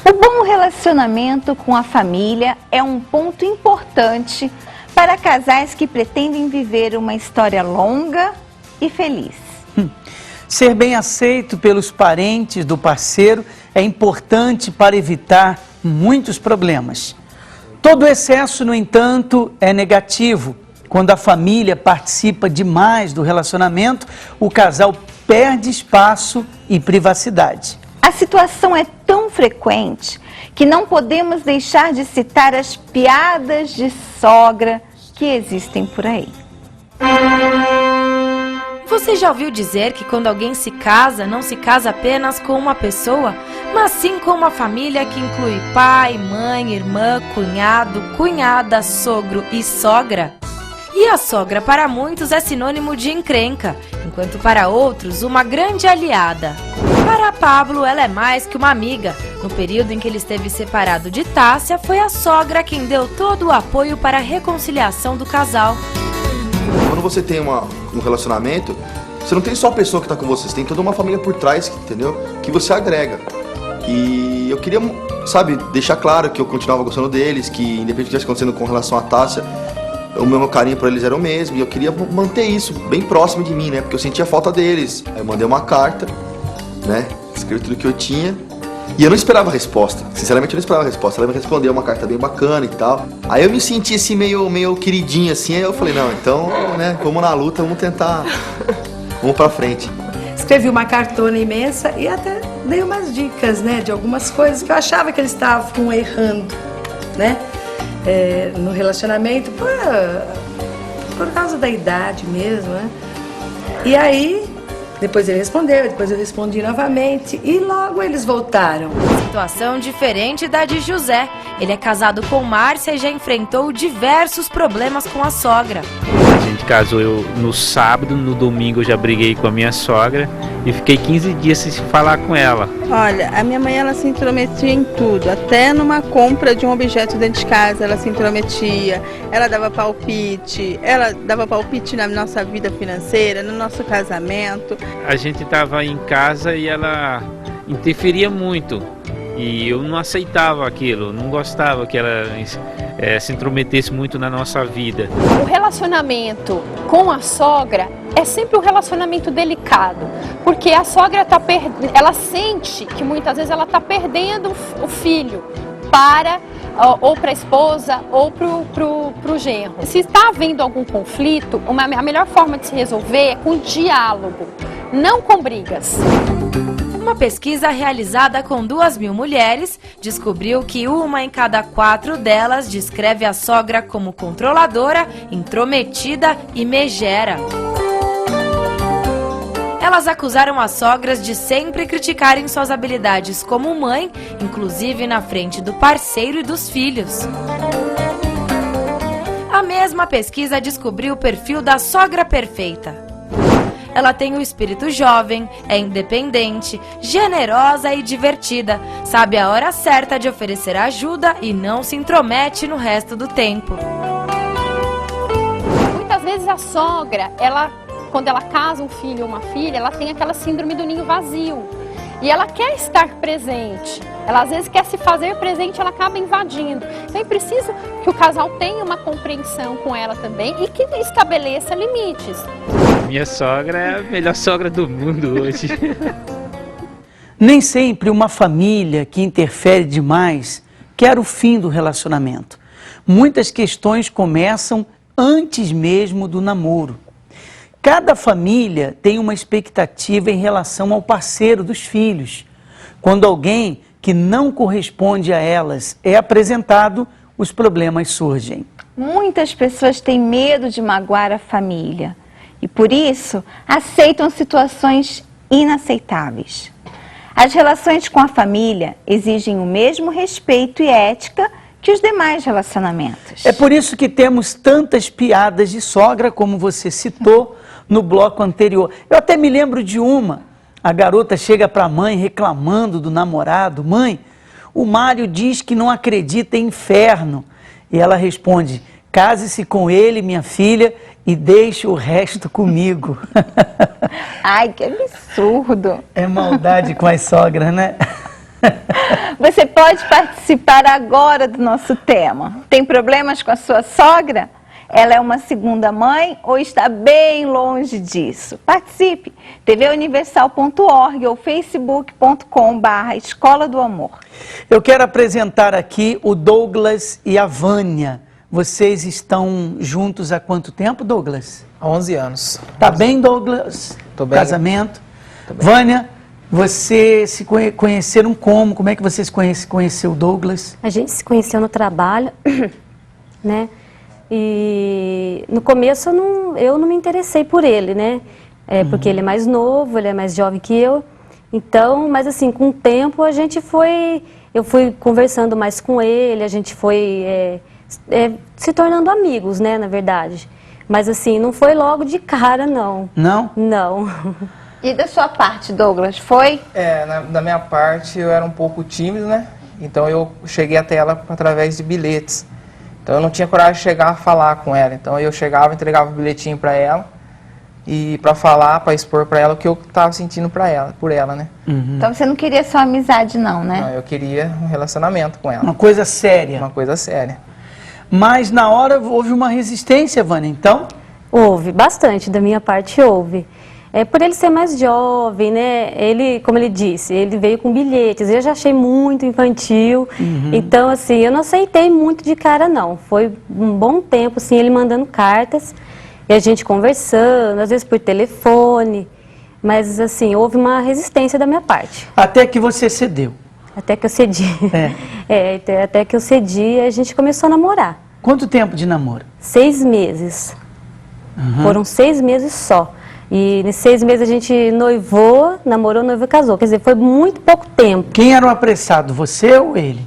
O bom relacionamento com a família é um ponto importante para casais que pretendem viver uma história longa e feliz. Ser bem aceito pelos parentes do parceiro é importante para evitar muitos problemas. Todo excesso, no entanto, é negativo. Quando a família participa demais do relacionamento, o casal perde espaço e privacidade. A situação é tão frequente que não podemos deixar de citar as piadas de sogra que existem por aí. Você já ouviu dizer que quando alguém se casa, não se casa apenas com uma pessoa, mas sim com uma família que inclui pai, mãe, irmã, cunhado, cunhada, sogro e sogra? E a sogra para muitos é sinônimo de encrenca, enquanto para outros uma grande aliada. Para Pablo, ela é mais que uma amiga. No período em que ele esteve separado de Tássia, foi a sogra quem deu todo o apoio para a reconciliação do casal. Quando você tem um relacionamento, você não tem só a pessoa que está com você, você tem toda uma família por trás, entendeu? Que você agrega. E eu queria, sabe, deixar claro que eu continuava gostando deles, que independente do que estivesse acontecendo com relação à Tássia, o meu carinho por eles era o mesmo, e eu queria manter isso bem próximo de mim, né? Porque eu sentia falta deles. Aí eu mandei uma carta, né? Escrevi tudo que eu tinha. E eu não esperava a resposta. Sinceramente, eu não esperava a resposta. Ela me respondeu uma carta bem bacana e tal. Aí eu me senti assim, meio queridinho, assim. Aí eu falei, não, então, né? Vamos na luta, vamos tentar. Vamos pra frente. Escrevi uma cartona imensa e até dei umas dicas, né? De algumas coisas que eu achava que eles estavam errando, né? No relacionamento, por causa da idade mesmo, né? E aí, depois ele respondeu, depois eu respondi novamente e logo eles voltaram. Situação diferente da de José. Ele é casado com Márcia e já enfrentou diversos problemas com a sogra. A gente casou no sábado, no domingo eu já briguei com a minha sogra e fiquei 15 dias sem falar com ela. Olha, a minha mãe ela se intrometia em tudo, até numa compra de um objeto dentro de casa ela se intrometia, ela dava palpite na nossa vida financeira, no nosso casamento. A gente estava em casa e ela interferia muito e eu não aceitava aquilo, não gostava que ela se intrometesse muito na nossa vida. O relacionamento com a sogra é sempre um relacionamento delicado, porque a sogra ela sente que muitas vezes ela está perdendo o filho ou para a esposa ou para o genro. Se está havendo algum conflito, a melhor forma de se resolver é com diálogo, não com brigas. Uma pesquisa realizada com 2.000 mulheres descobriu que 1 em cada 4 delas descreve a sogra como controladora, intrometida e megera. Elas acusaram as sogras de sempre criticarem suas habilidades como mãe, inclusive na frente do parceiro e dos filhos. A mesma pesquisa descobriu o perfil da sogra perfeita. Ela tem o espírito jovem, é independente, generosa e divertida, sabe a hora certa de oferecer ajuda e não se intromete no resto do tempo. Muitas vezes a sogra, quando ela casa um filho ou uma filha, ela tem aquela síndrome do ninho vazio. E ela quer estar presente, ela às vezes quer se fazer presente, ela acaba invadindo. Então é preciso que o casal tenha uma compreensão com ela também e que estabeleça limites. Minha sogra é a melhor sogra do mundo hoje. Nem sempre uma família que interfere demais quer o fim do relacionamento. Muitas questões começam antes mesmo do namoro. Cada família tem uma expectativa em relação ao parceiro dos filhos. Quando alguém que não corresponde a elas é apresentado, os problemas surgem. Muitas pessoas têm medo de magoar a família e, por isso, aceitam situações inaceitáveis. As relações com a família exigem o mesmo respeito e ética que os demais relacionamentos. É por isso que temos tantas piadas de sogra, como você citou no bloco anterior. Eu até me lembro de uma. A garota chega para a mãe reclamando do namorado. Mãe, o Mário diz que não acredita em inferno. E ela responde, case-se com ele, minha filha, e deixe o resto comigo. Ai, que absurdo. É maldade com as sogras, né? Você pode participar agora do nosso tema. Tem problemas com a sua sogra? Ela é uma segunda mãe ou está bem longe disso? Participe! tvuniversal.org ou facebook.com/Escola do Amor. Eu quero apresentar aqui o Douglas e a Vânia. Vocês estão juntos há quanto tempo, Douglas? Há 11 anos. Tá bem, Douglas? Tô bem. Casamento? Tô bem. Vânia, vocês se conheceram como? Como é que vocês conheceu o Douglas? A gente se conheceu no trabalho, né? E no começo eu não me interessei por ele, né? Porque ele é mais novo, ele é mais jovem que eu. Então, mas assim, com o tempo eu fui conversando mais com ele, a gente foi se tornando amigos, né, na verdade. Mas assim, não foi logo de cara, não. Não? Não. E da sua parte, Douglas, foi? Da minha parte eu era um pouco tímido, né? Então eu cheguei até ela através de bilhetes. Então eu não tinha coragem de chegar a falar com ela. Então eu chegava, entregava o bilhetinho para ela e para falar, para expor para ela o que eu estava sentindo por ela, né? Então você não queria só amizade não, né? Não, eu queria um relacionamento com ela. Uma coisa séria. Uma coisa séria. Mas na hora houve uma resistência, Vânia, então? Houve, bastante, da minha parte houve. Por ele ser mais jovem, né? Ele, como ele disse, ele veio com bilhetes. Eu já achei muito infantil. Então, assim, eu não aceitei muito de cara, não. Foi um bom tempo, assim, ele mandando cartas e a gente conversando, às vezes por telefone. Mas, assim, houve uma resistência da minha parte. Até que você cedeu. Até que eu cedi. Até que eu cedi e a gente começou a namorar. Quanto tempo de namoro? 6 meses. Foram 6 meses só. E nesses 6 meses a gente noivou, namorou, noivou e casou. Quer dizer, foi muito pouco tempo. Quem era o apressado, você ou ele?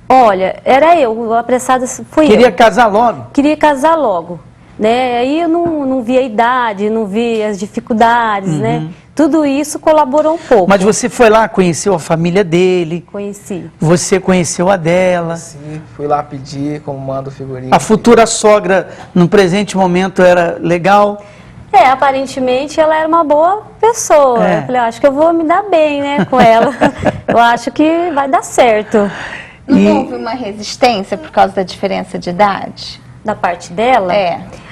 Olha, era eu, o apressado fui eu. Queria casar logo? Queria casar logo, né? Aí eu não vi a idade, não vi as dificuldades, né? Tudo isso colaborou um pouco. Mas você foi lá, conheceu a família dele? Conheci. Você conheceu a dela? Sim, fui lá pedir como manda o figurino. A futura sogra, no presente momento, era legal? Aparentemente ela era uma boa pessoa. Eu falei, acho que eu vou me dar bem, né, com ela. Eu acho que vai dar certo. Não houve uma resistência por causa da diferença de idade? Da parte dela?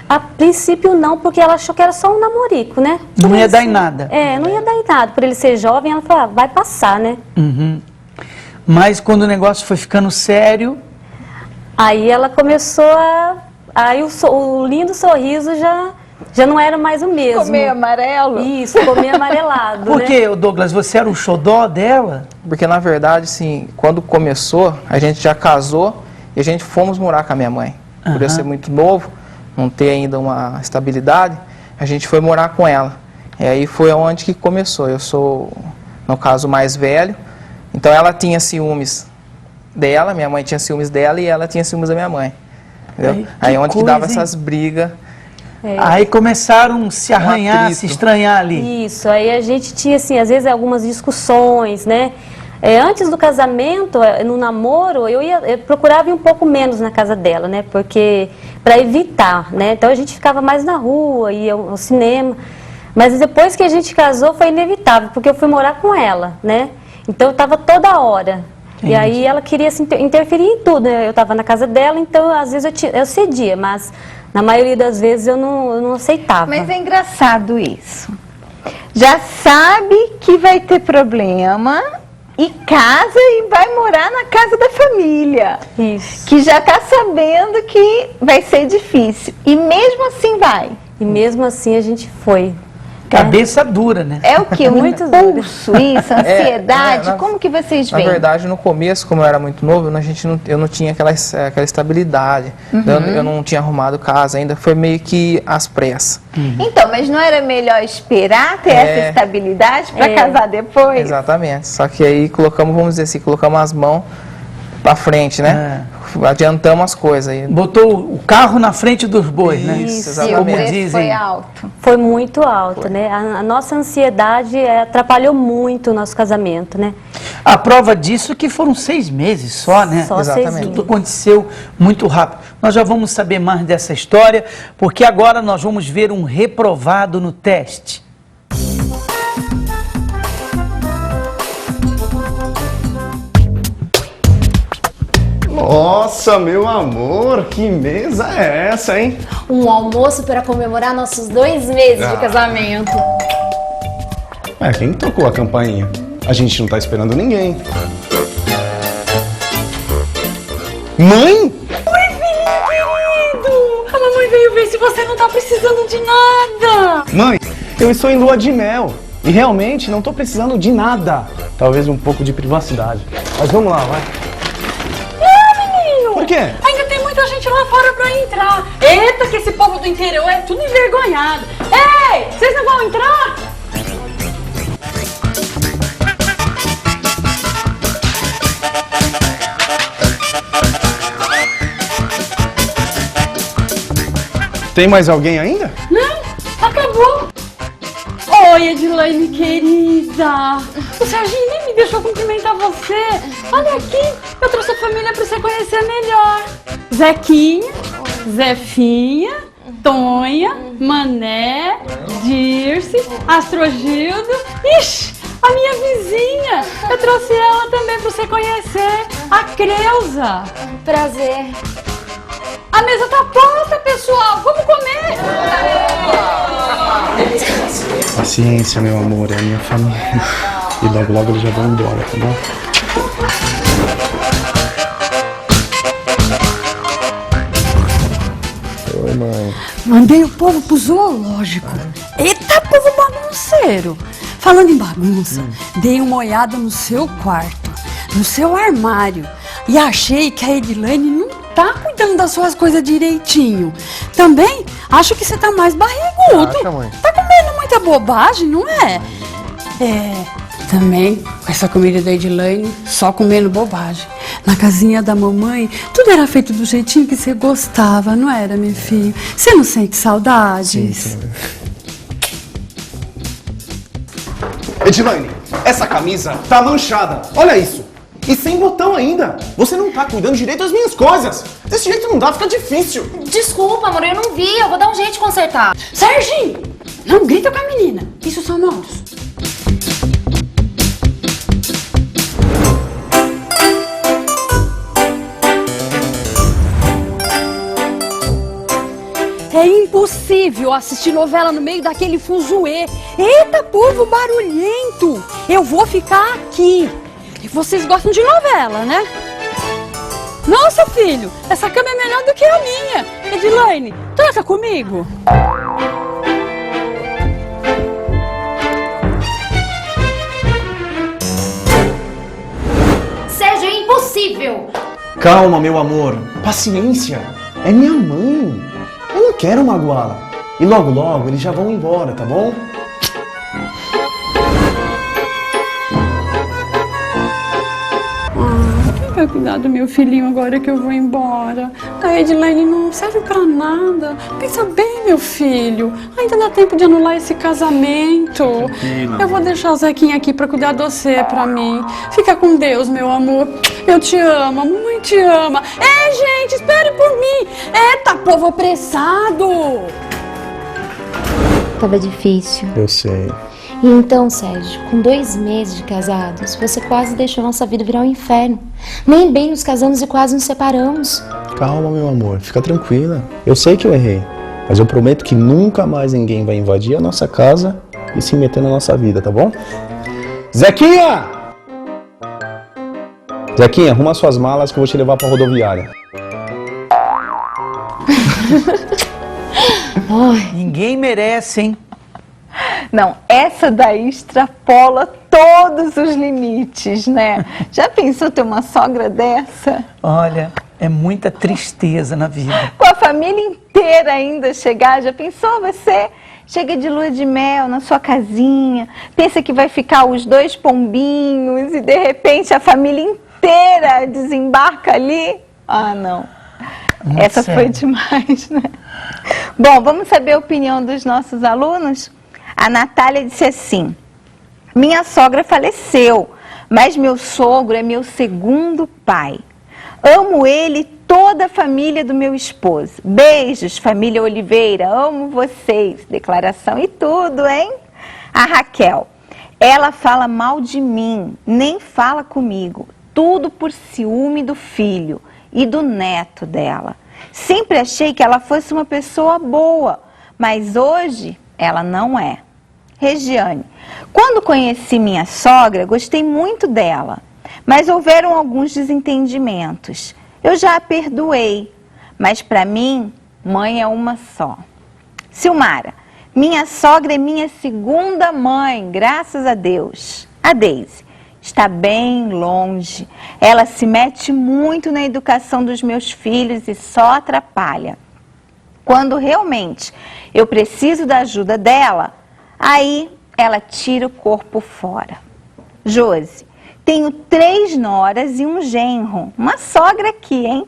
A princípio não, porque ela achou que era só um namorico, né? Não ia dar em nada. Não ia dar em nada. Por ele ser jovem, ela falou, vai passar, né? Mas quando o negócio foi ficando sério... Aí ela começou Aí o lindo sorriso já não era mais o mesmo. Comer amarelo? Isso, comer amarelado. Por quê, Douglas? Você era o xodó dela? Porque, na verdade, assim, quando começou, a gente já casou e a gente fomos morar com a minha mãe. Por eu ser muito novo, não ter ainda uma estabilidade, a gente foi morar com ela. E aí foi onde que começou. Eu sou, no caso, mais velho. Então ela tinha ciúmes dela, minha mãe tinha ciúmes dela e ela tinha ciúmes da minha mãe. Entendeu? Aí onde que dava essas brigas. Aí começaram a se arranhar, atrito. se estranhar ali. Isso, aí a gente tinha, assim, às vezes algumas discussões, né? Antes do casamento, no namoro, eu procurava ir um pouco menos na casa dela, né? Porque, para evitar, né? Então a gente ficava mais na rua, ia ao cinema. Mas depois que a gente casou, foi inevitável, porque eu fui morar com ela, né? Então eu estava toda hora. E aí ela queria assim, interferir em tudo, né? Eu estava na casa dela, então às vezes eu cedia, mas na maioria das vezes eu não aceitava. Mas é engraçado isso. Já sabe que vai ter problema e casa e vai morar na casa da família. Isso. Que já está sabendo que vai ser difícil. E mesmo assim vai. E mesmo assim a gente foi. Cabeça dura, né? É o quê? Um Muito impulso, isso? Ansiedade? Como que vocês Na veem? verdade, no começo, como eu era muito novo, eu não tinha aquela estabilidade. Eu não tinha arrumado casa ainda, foi meio que às pressas. Então, mas não era melhor esperar ter essa estabilidade para casar depois? Exatamente. Só que aí colocamos, vamos dizer assim, colocamos as mãos pra frente, né? Adiantamos as coisas aí. Botou o carro na frente dos bois, né? Isso, E o exatamente. preço dizem. foi alto. Foi muito alto, né? A nossa ansiedade atrapalhou muito o nosso casamento, né? A prova disso é que foram 6 meses só, né? Só 6 Exatamente. meses. Tudo aconteceu muito rápido. Nós já vamos saber mais dessa história, porque agora nós vamos ver um reprovado no teste. Nossa, meu amor, que mesa é essa, hein? Um almoço para comemorar nossos 2 meses de casamento. Quem tocou a campainha? A gente não tá esperando ninguém. Mãe? Oi, filhinho querido! A mamãe veio ver se você não tá precisando de nada. Mãe, eu estou em lua de mel e realmente não tô precisando de nada. Talvez um pouco de privacidade. Mas vamos lá, vai. Menino! Por quê? Ainda tem muita gente lá fora pra entrar. Eita, que esse povo do interior é tudo envergonhado. Ei, vocês não vão entrar? Tem mais alguém ainda? Não, acabou. Oi, Edilane querida. O Serginho nem me deixou cumprimentar você. Olha aqui, eu trouxe a família pra você conhecer melhor. Zequinha, Zefinha, Tonha, Mané, Dirce, Astrogildo. Ixi, a minha vizinha. Eu trouxe ela também pra você conhecer. A Creuza. Prazer. A mesa tá pronta, pessoal. Vamos comer. Paciência, meu amor, é a minha família. E logo, logo eles já vão embora, tá bom? Oi, mãe. Mandei o povo pro zoológico. Eita, povo bagunceiro. Falando em bagunça, dei uma olhada no seu quarto, no seu armário, e achei que a Edilane não tá cuidando das suas coisas direitinho. Também acho que você tá mais barrigudo. Acha, mãe? Tá comendo muita bobagem, não é? Também, com essa comida da Edilane, só comendo bobagem. Na casinha da mamãe, tudo era feito do jeitinho que você gostava, não era, meu filho? Você não sente saudades? Sim. Edilane, essa camisa tá manchada. Olha isso. E sem botão ainda. Você não tá cuidando direito das minhas coisas. Desse jeito não dá, fica difícil. Desculpa, amor, eu não vi. Eu vou dar um jeito de consertar. Serginho, não grita com a menina. Isso são modos. É impossível assistir novela no meio daquele fuzuê. Eita, povo barulhento. Eu vou ficar aqui. E vocês gostam de novela, né? Nossa, filho, essa cama é melhor do que a minha. Edilane, troca comigo. Sérgio, é impossível. Calma, meu amor. Paciência. É minha mãe. Eu não quero magoá-la. E logo, logo eles já vão embora, tá bom? Vai cuidar do meu filhinho agora que eu vou embora. A Edilane não serve pra nada. Pensa bem, meu filho. Ainda dá tempo de anular esse casamento. Eu vou deixar o Zequinha aqui pra cuidar de você, pra mim. Fica com Deus, meu amor. Eu te amo, a mamãe te ama. Gente, espere por mim. Eita, povo apressado. Tava difícil. Eu sei. E então, Sérgio, com 2 meses de casados, você quase deixou nossa vida virar um inferno. Nem bem nos casamos e quase nos separamos. Calma, meu amor. Fica tranquila. Eu sei que eu errei. Mas eu prometo que nunca mais ninguém vai invadir a nossa casa e se meter na nossa vida, tá bom? Zequinha! Zequinha, arruma suas malas que eu vou te levar pra rodoviária. Ninguém merece, hein? Não, essa daí extrapola todos os limites, né? Já pensou ter uma sogra dessa? Olha, é muita tristeza na vida. Com a família inteira ainda chegar, já pensou você? Chega de lua de mel na sua casinha, pensa que vai ficar os 2 pombinhos e de repente a família inteira desembarca ali? Ah, não. Muito Essa sério. foi demais, né? Bom, vamos saber a opinião dos nossos alunos? A Natália disse assim: minha sogra faleceu, mas meu sogro é meu segundo pai. Amo ele e toda a família do meu esposo. Beijos, família Oliveira, amo vocês. Declaração e tudo, hein? A Raquel: ela fala mal de mim, nem fala comigo. tudo por ciúme do filho e do neto dela. Sempre achei que ela fosse uma pessoa boa, mas hoje ela não é. Regiane, quando conheci minha sogra, gostei muito dela, mas houveram alguns desentendimentos. Eu já a perdoei, mas para mim, mãe é uma só. Silmara, minha sogra é minha segunda mãe, graças a Deus. A Deise está bem longe. Ela se mete muito na educação dos meus filhos e só atrapalha. Quando realmente eu preciso da ajuda dela, aí ela tira o corpo fora. Josi, tenho 3 noras e um genro. Uma sogra aqui, hein?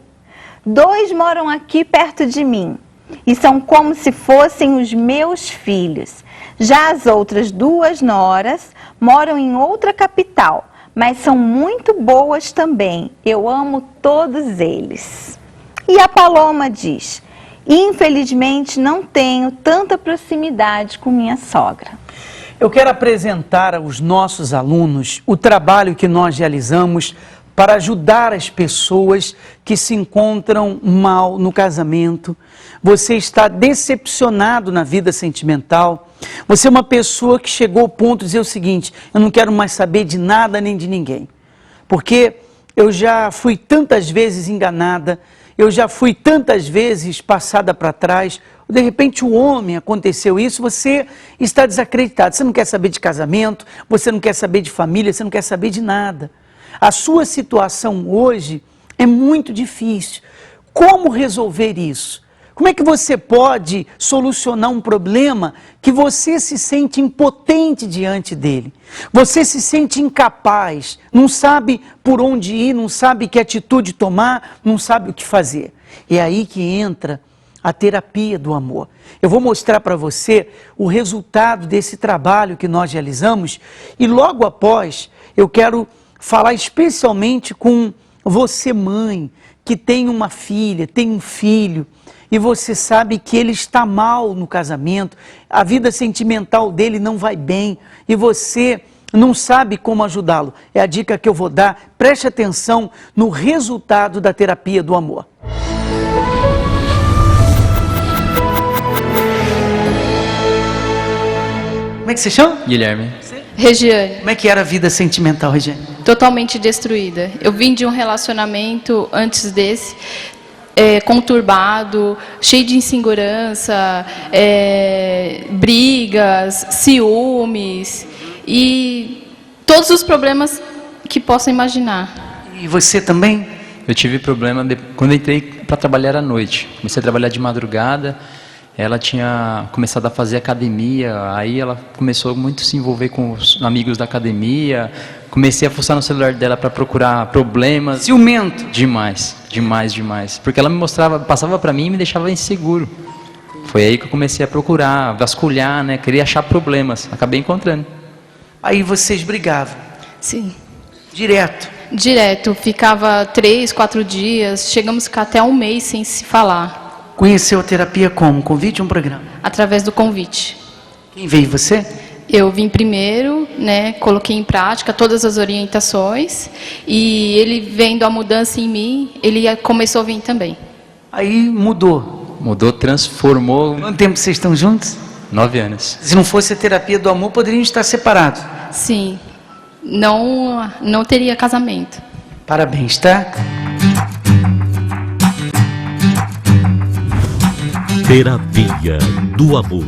2 moram aqui perto de mim e são como se fossem os meus filhos. Já as outras 2 noras moram em outra capital, mas são muito boas também. Eu amo todos eles. E a Paloma diz: infelizmente não tenho tanta proximidade com minha sogra. Eu quero apresentar aos nossos alunos o trabalho que nós realizamos para ajudar as pessoas que se encontram mal no casamento. Você está decepcionado na vida sentimental. Você é uma pessoa que chegou ao ponto de dizer o seguinte: eu não quero mais saber de nada nem de ninguém, porque eu já fui tantas vezes enganada, eu já fui tantas vezes passada para trás. De repente o homem, aconteceu isso, você está desacreditado. Você não quer saber de casamento, você não quer saber de família, você não quer saber de nada. A sua situação hoje é muito difícil. Como resolver isso? Como é que você pode solucionar um problema que você se sente impotente diante dele? Você se sente incapaz, não sabe por onde ir, não sabe que atitude tomar, não sabe o que fazer. É aí que entra a terapia do amor. Eu vou mostrar para você o resultado desse trabalho que nós realizamos e logo após eu quero falar especialmente com você, mãe, que tem uma filha, tem um filho, e você sabe que ele está mal no casamento, a vida sentimental dele não vai bem, e você não sabe como ajudá-lo. É a dica que eu vou dar. Preste atenção no resultado da terapia do amor. Como é que você chama? Guilherme. Regiane. Como é que era a vida sentimental, Regiane? Totalmente destruída. Eu vim de um relacionamento antes desse, conturbado, cheio de insegurança, brigas, ciúmes e todos os problemas que possa imaginar. E você também? Eu tive problema quando entrei para trabalhar à noite. Comecei a trabalhar de madrugada. Ela tinha começado a fazer academia, aí ela começou muito a se envolver com os amigos da academia. Comecei a fuçar no celular dela para procurar problemas. Ciumento? Demais, demais, demais. Porque ela me mostrava, passava para mim e me deixava inseguro. Foi aí que eu comecei a procurar, vasculhar, né? Queria achar problemas. Acabei encontrando. Aí vocês brigavam? Sim. Direto? Direto. Ficava 3, 4 dias. Chegamos a ficar até 1 mês sem se falar. Conheceu a terapia como? Convite ou um programa? Através do convite. Quem veio, você? Eu vim primeiro, né, coloquei em prática todas as orientações e ele vendo a mudança em mim, ele começou a vir também. Aí mudou? Mudou, transformou. Quanto tempo vocês estão juntos? 9 anos. Se não fosse a terapia do amor, poderiam estar separados? Sim, não teria casamento. Parabéns, tá? Terapia do Amor.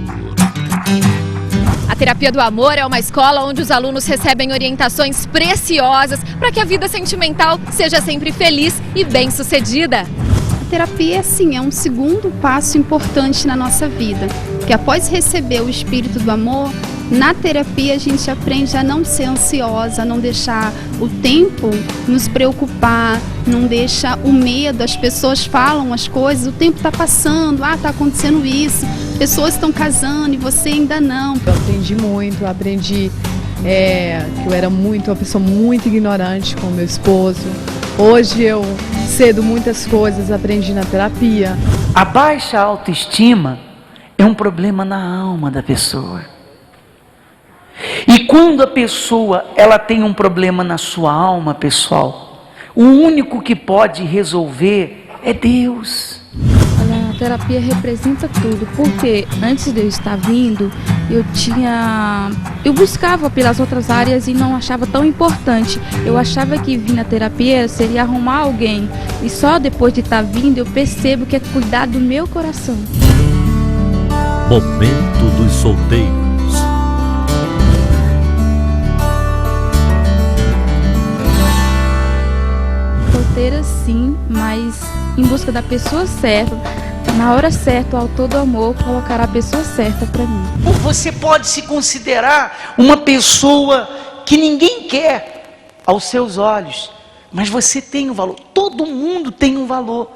A Terapia do Amor é uma escola onde os alunos recebem orientações preciosas para que a vida sentimental seja sempre feliz e bem-sucedida. A terapia, sim, é um segundo passo importante na nossa vida, que após receber o Espírito do Amor, na terapia a gente aprende a não ser ansiosa, a não deixar o tempo nos preocupar, não deixa o medo, as pessoas falam as coisas, o tempo está passando, está acontecendo isso, pessoas estão casando e você ainda não. Eu aprendi muito, aprendi que eu era uma pessoa muito ignorante com meu esposo. Hoje eu cedo muitas coisas, aprendi na terapia. A baixa autoestima é um problema na alma da pessoa. E quando a pessoa ela tem um problema na sua alma, pessoal, O único que pode resolver é Deus. Olha, a terapia representa tudo, porque antes de eu estar vindo, eu buscava pelas outras áreas e não achava tão importante. Eu achava que vir na terapia seria arrumar alguém, e só depois de estar vindo eu percebo que é cuidar do meu coração. Momento dos solteiros. Solteira sim, mas em busca da pessoa certa, na hora certa, o autor do amor colocará a pessoa certa para mim. Você pode se considerar uma pessoa que ninguém quer aos seus olhos, mas você tem um valor, todo mundo tem um valor.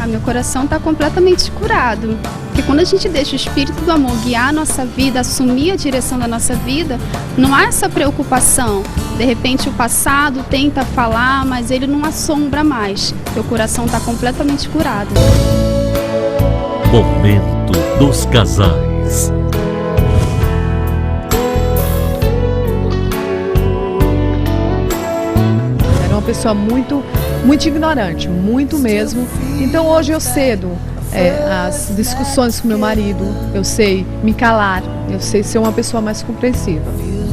Meu coração está completamente curado, porque quando a gente deixa o Espírito do Amor guiar a nossa vida, assumir a direção da nossa vida, não há essa preocupação. De repente o passado tenta falar, mas ele não assombra mais. Meu coração está completamente curado. Momento dos casais. Era uma pessoa muito ignorante, muito mesmo. Então hoje eu cedo as discussões com meu marido, eu sei me calar, eu sei ser uma pessoa mais compreensiva.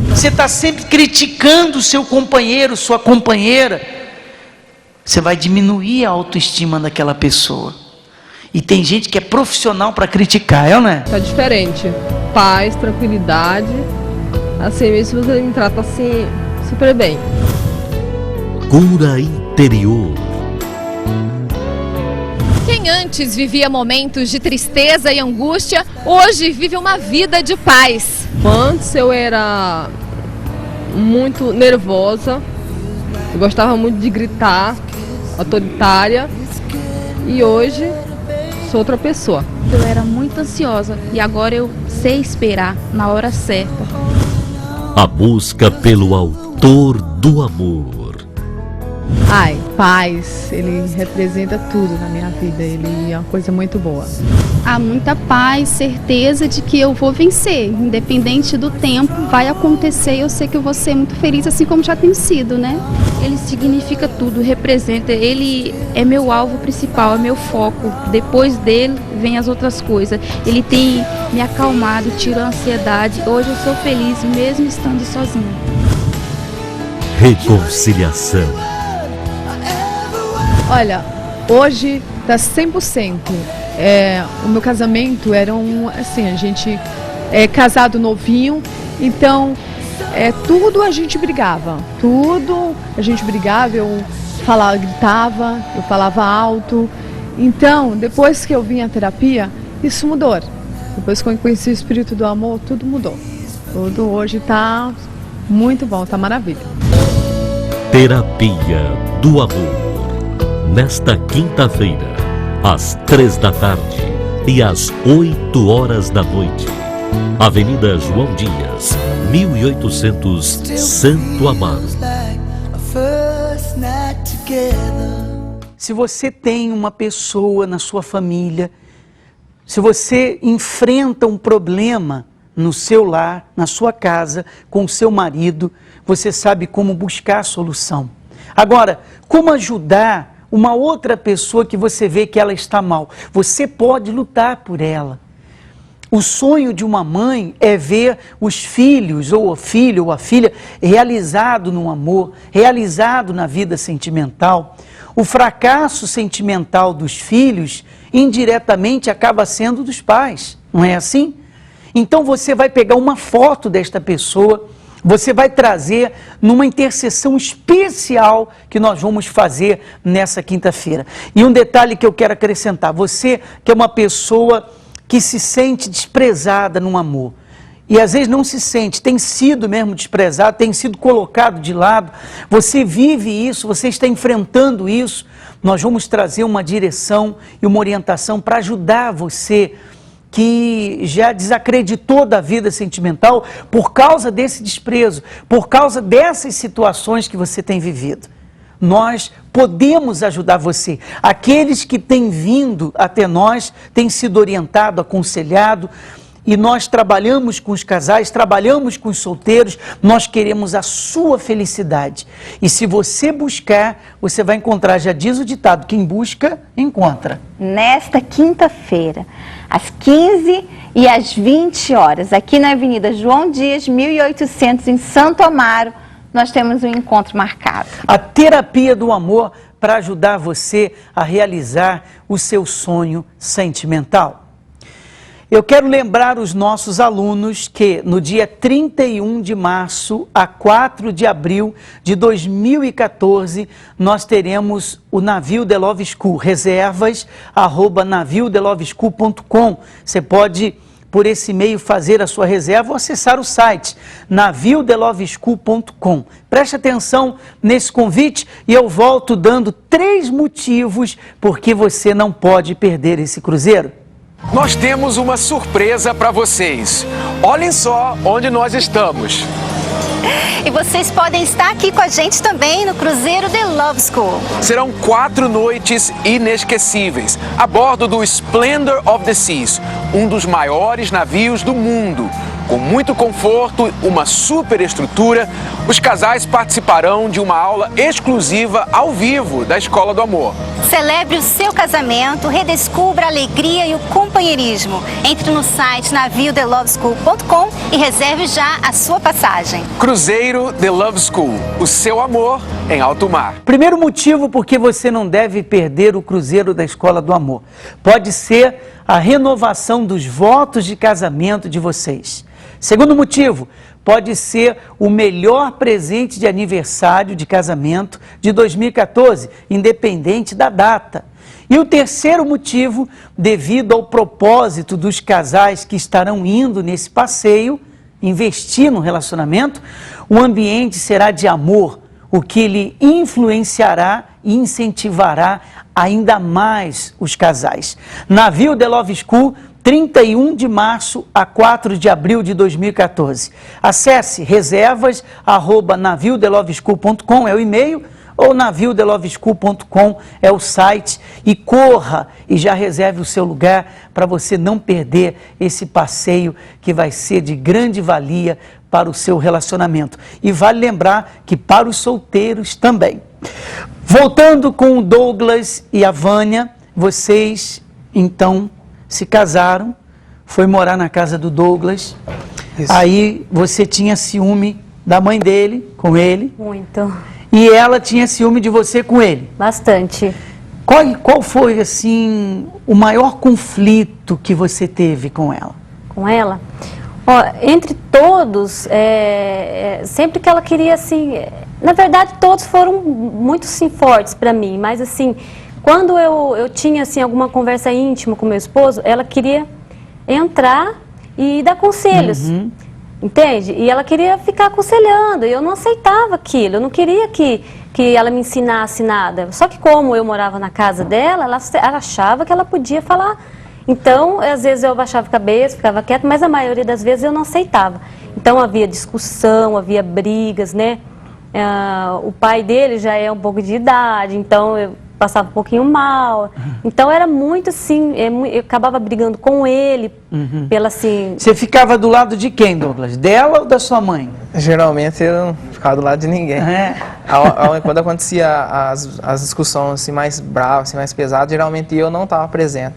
Você está sempre criticando o seu companheiro, sua companheira, você vai diminuir a autoestima daquela pessoa. E tem gente que é profissional para criticar, não é? Tá diferente. Paz, tranquilidade. Assim mesmo você me trata assim super bem. Cura interior. Quem antes vivia momentos de tristeza e angústia, hoje vive uma vida de paz. Antes eu era muito nervosa, eu gostava muito de gritar, autoritária, e hoje sou outra pessoa. Eu era muito ansiosa e agora eu sei esperar na hora certa. A busca pelo autor do amor. Ai, paz, ele representa tudo na minha vida, ele é uma coisa muito boa. Há muita paz, certeza de que eu vou vencer, independente do tempo, vai acontecer e eu sei que eu vou ser muito feliz, assim como já tem sido, né? Ele significa tudo, representa, ele é meu alvo principal, é meu foco. Depois dele vem as outras coisas. Ele tem me acalmado, tirou a ansiedade. Hoje eu sou feliz mesmo estando sozinha. Reconciliação. Olha, hoje tá 100%. O meu casamento era assim, a gente é casado novinho, então tudo a gente brigava, eu falava, gritava, eu falava alto. Então, depois que eu vim à terapia, isso mudou. Depois que eu conheci o Espírito do Amor, tudo mudou. Tudo hoje tá muito bom, tá maravilha. Terapia do Amor. Nesta quinta-feira, às 15h e às 20h. Avenida João Dias, 1800, Santo Amaro. Se você tem uma pessoa na sua família, se você enfrenta um problema no seu lar, na sua casa, com o seu marido, você sabe como buscar a solução. Agora, como ajudar uma outra pessoa que você vê que ela está mal? Você pode lutar por ela. O sonho de uma mãe é ver os filhos, ou o filho ou a filha, realizado no amor, realizado na vida sentimental. O fracasso sentimental dos filhos, indiretamente, acaba sendo dos pais, não é assim? Então você vai pegar uma foto desta pessoa, você vai trazer numa intercessão especial que nós vamos fazer nessa quinta-feira. E um detalhe que eu quero acrescentar: você que é uma pessoa que se sente desprezada no amor, e às vezes não se sente, tem sido mesmo desprezado, tem sido colocado de lado, você vive isso, você está enfrentando isso, nós vamos trazer uma direção e uma orientação para ajudar você que já desacreditou da vida sentimental por causa desse desprezo, por causa dessas situações que você tem vivido. Nós podemos ajudar você. Aqueles que têm vindo até nós, têm sido orientado, aconselhado, e nós trabalhamos com os casais, trabalhamos com os solteiros, nós queremos a sua felicidade. E se você buscar, você vai encontrar, já diz o ditado, quem busca, encontra. Nesta quinta-feira, às 15 e às 20 horas, aqui na Avenida João Dias, 1800, em Santo Amaro, nós temos um encontro marcado. A terapia do amor para ajudar você a realizar o seu sonho sentimental. Eu quero lembrar os nossos alunos que no dia 31 de março a 4 de abril de 2014, nós teremos o Navio The Love School, reservas@naviotheloveschool.com. Você pode, por esse meio, fazer a sua reserva ou acessar o site naviotheloveschool.com. Preste atenção nesse convite e eu volto dando 3 motivos por que você não pode perder esse cruzeiro. Nós temos uma surpresa para vocês. Olhem só onde nós estamos. E vocês podem estar aqui com a gente também no Cruzeiro The Love School. Serão 4 noites inesquecíveis a bordo do Splendor of the Seas, um dos maiores navios do mundo. Com muito conforto, uma super estrutura, os casais participarão de uma aula exclusiva ao vivo da Escola do Amor. Celebre o seu casamento, redescubra a alegria e o companheirismo. Entre no site naviotheloveschool.com e reserve já a sua passagem. Cruzeiro The Love School, o seu amor em alto mar. Primeiro motivo por que você não deve perder o Cruzeiro da Escola do Amor pode ser a renovação dos votos de casamento de vocês. Segundo motivo, pode ser o melhor presente de aniversário de casamento de 2014, independente da data. E o terceiro motivo, devido ao propósito dos casais que estarão indo nesse passeio, investir no relacionamento, o ambiente será de amor, o que lhe influenciará e incentivará ainda mais os casais. Navio The Love School, 31 de março a 4 de abril de 2014. Acesse reservas@naviotheloveschool.com é o e-mail ou naviotheloveschool.com é o site e corra e já reserve o seu lugar para você não perder esse passeio que vai ser de grande valia para o seu relacionamento. E vale lembrar que para os solteiros também. Voltando com o Douglas e a Vânia, vocês então se casaram, foi morar na casa do Douglas. Isso. Aí você tinha ciúme da mãe dele, com ele. Muito. E ela tinha ciúme de você com ele. Bastante. Qual foi, assim, o maior conflito que você teve com ela? Com ela? Ó, entre todos, sempre que ela queria, assim... Na verdade, todos foram muito, sim, fortes para mim, mas, assim... Quando eu tinha, assim, alguma conversa íntima com meu esposo, ela queria entrar e dar conselhos, entende? E ela queria ficar aconselhando, e eu não aceitava aquilo, eu não queria que ela me ensinasse nada. Só que como eu morava na casa dela, ela achava que ela podia falar. Então, às vezes eu abaixava a cabeça, ficava quieta, mas a maioria das vezes eu não aceitava. Então havia discussão, havia brigas, né? O pai dele já é um pouco de idade, então eu passava um pouquinho mal. Então era muito assim, eu acabava brigando com ele, pela assim... Você ficava do lado de quem, Douglas? Dela ou da sua mãe? Geralmente eu não ficava do lado de ninguém. Quando acontecia as discussões assim, mais bravas, assim, mais pesadas, geralmente eu não estava presente.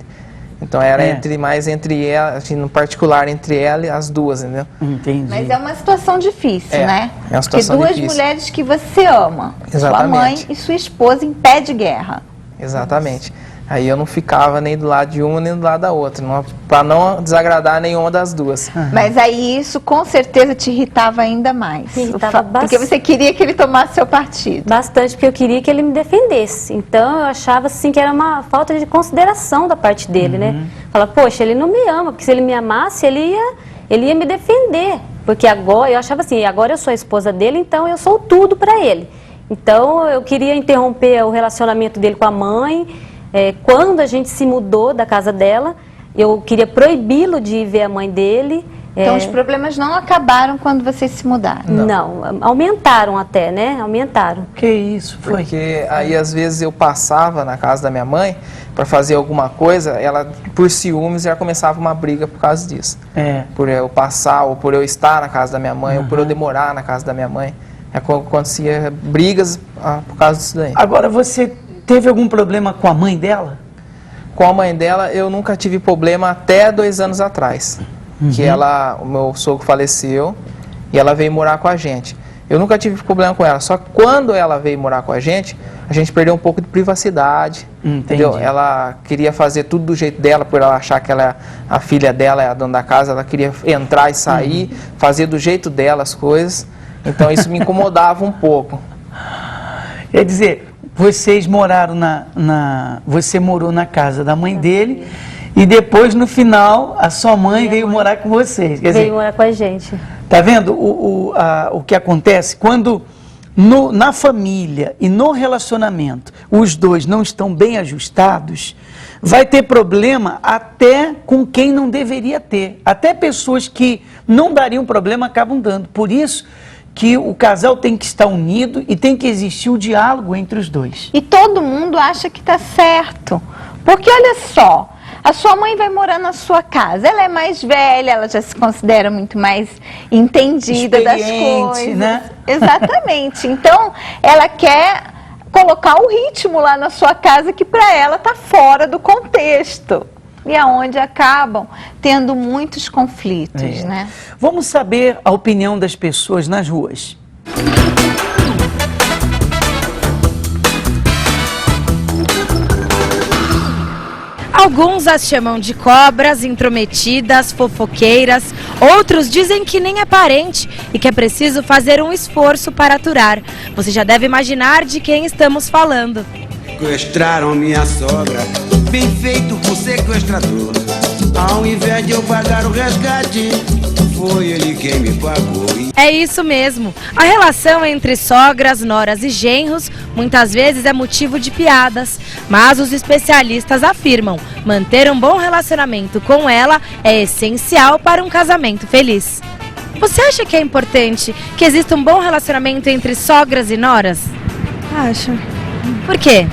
Então era mais entre ela, assim, no particular entre ela e as duas, entendeu? Entendi. Mas é uma situação difícil, né? É uma situação Porque difícil. duas mulheres que você ama, sua mãe e sua esposa, em pé de guerra. Exatamente. Aí eu não ficava nem do lado de uma nem do lado da outra, para não desagradar nenhuma das duas. Mas aí isso com certeza te irritava ainda mais. Irritava porque você queria que ele tomasse seu partido. Bastante, porque eu queria que ele me defendesse. Então eu achava assim que era uma falta de consideração da parte dele, né? Falava, poxa, ele não me ama, porque se ele me amasse, ele ia me defender. Porque agora, eu achava assim, agora eu sou a esposa dele, então eu sou tudo para ele. Então eu queria interromper o relacionamento dele com a mãe. Quando a gente se mudou da casa dela, eu queria proibi-lo de ver a mãe dele, Então os problemas não acabaram quando vocês se mudaram? Não, aumentaram até, né? Aumentaram. Que isso, foi? Porque aí às vezes eu passava na casa da minha mãe para fazer alguma coisa, ela por ciúmes já começava uma briga por causa disso. Por eu passar, ou por eu estar na casa da minha mãe, ou por eu demorar na casa da minha mãe. Acontecia brigas por causa disso daí. Agora, você teve algum problema com a mãe dela? Com a mãe dela eu nunca tive problema até 2 anos atrás. Que o meu sogro faleceu e ela veio morar com a gente. Eu nunca tive problema com ela, só que quando ela veio morar com a gente perdeu um pouco de privacidade, entendeu? Ela queria fazer tudo do jeito dela, por ela achar que a filha dela é a dona da casa, ela queria entrar e sair, fazer do jeito dela as coisas, então isso me incomodava um pouco. Quer dizer, vocês moraram você morou na casa da mãe dele, e depois, no final, a sua mãe veio morar com vocês. Quer dizer, veio morar com a gente. Tá vendo o que acontece? Quando na família e no relacionamento os dois não estão bem ajustados, vai ter problema até com quem não deveria ter. Até pessoas que não dariam problema acabam dando. Por isso que o casal tem que estar unido e tem que existir o diálogo entre os dois. E todo mundo acha que está certo. Porque olha só, a sua mãe vai morar na sua casa, ela é mais velha, ela já se considera muito mais entendida das coisas. Né? Exatamente. Então, ela quer colocar o ritmo lá na sua casa que para ela está fora do contexto. E aonde acabam tendo muitos conflitos, né? Vamos saber a opinião das pessoas nas ruas. Alguns as chamam de cobras, intrometidas, fofoqueiras. Outros dizem que nem é parente e que é preciso fazer um esforço para aturar. Você já deve imaginar de quem estamos falando. Sequestraram minha sogra, bem feito por sequestrador. Ao invés de eu pagar o resgate, foi ele quem me pagou. É isso mesmo. A relação entre sogras, noras e genros muitas vezes é motivo de piadas. Mas os especialistas afirmam, manter um bom relacionamento com ela é essencial para um casamento feliz. Você acha que é importante que exista um bom relacionamento entre sogras e noras? Acho. Por quê?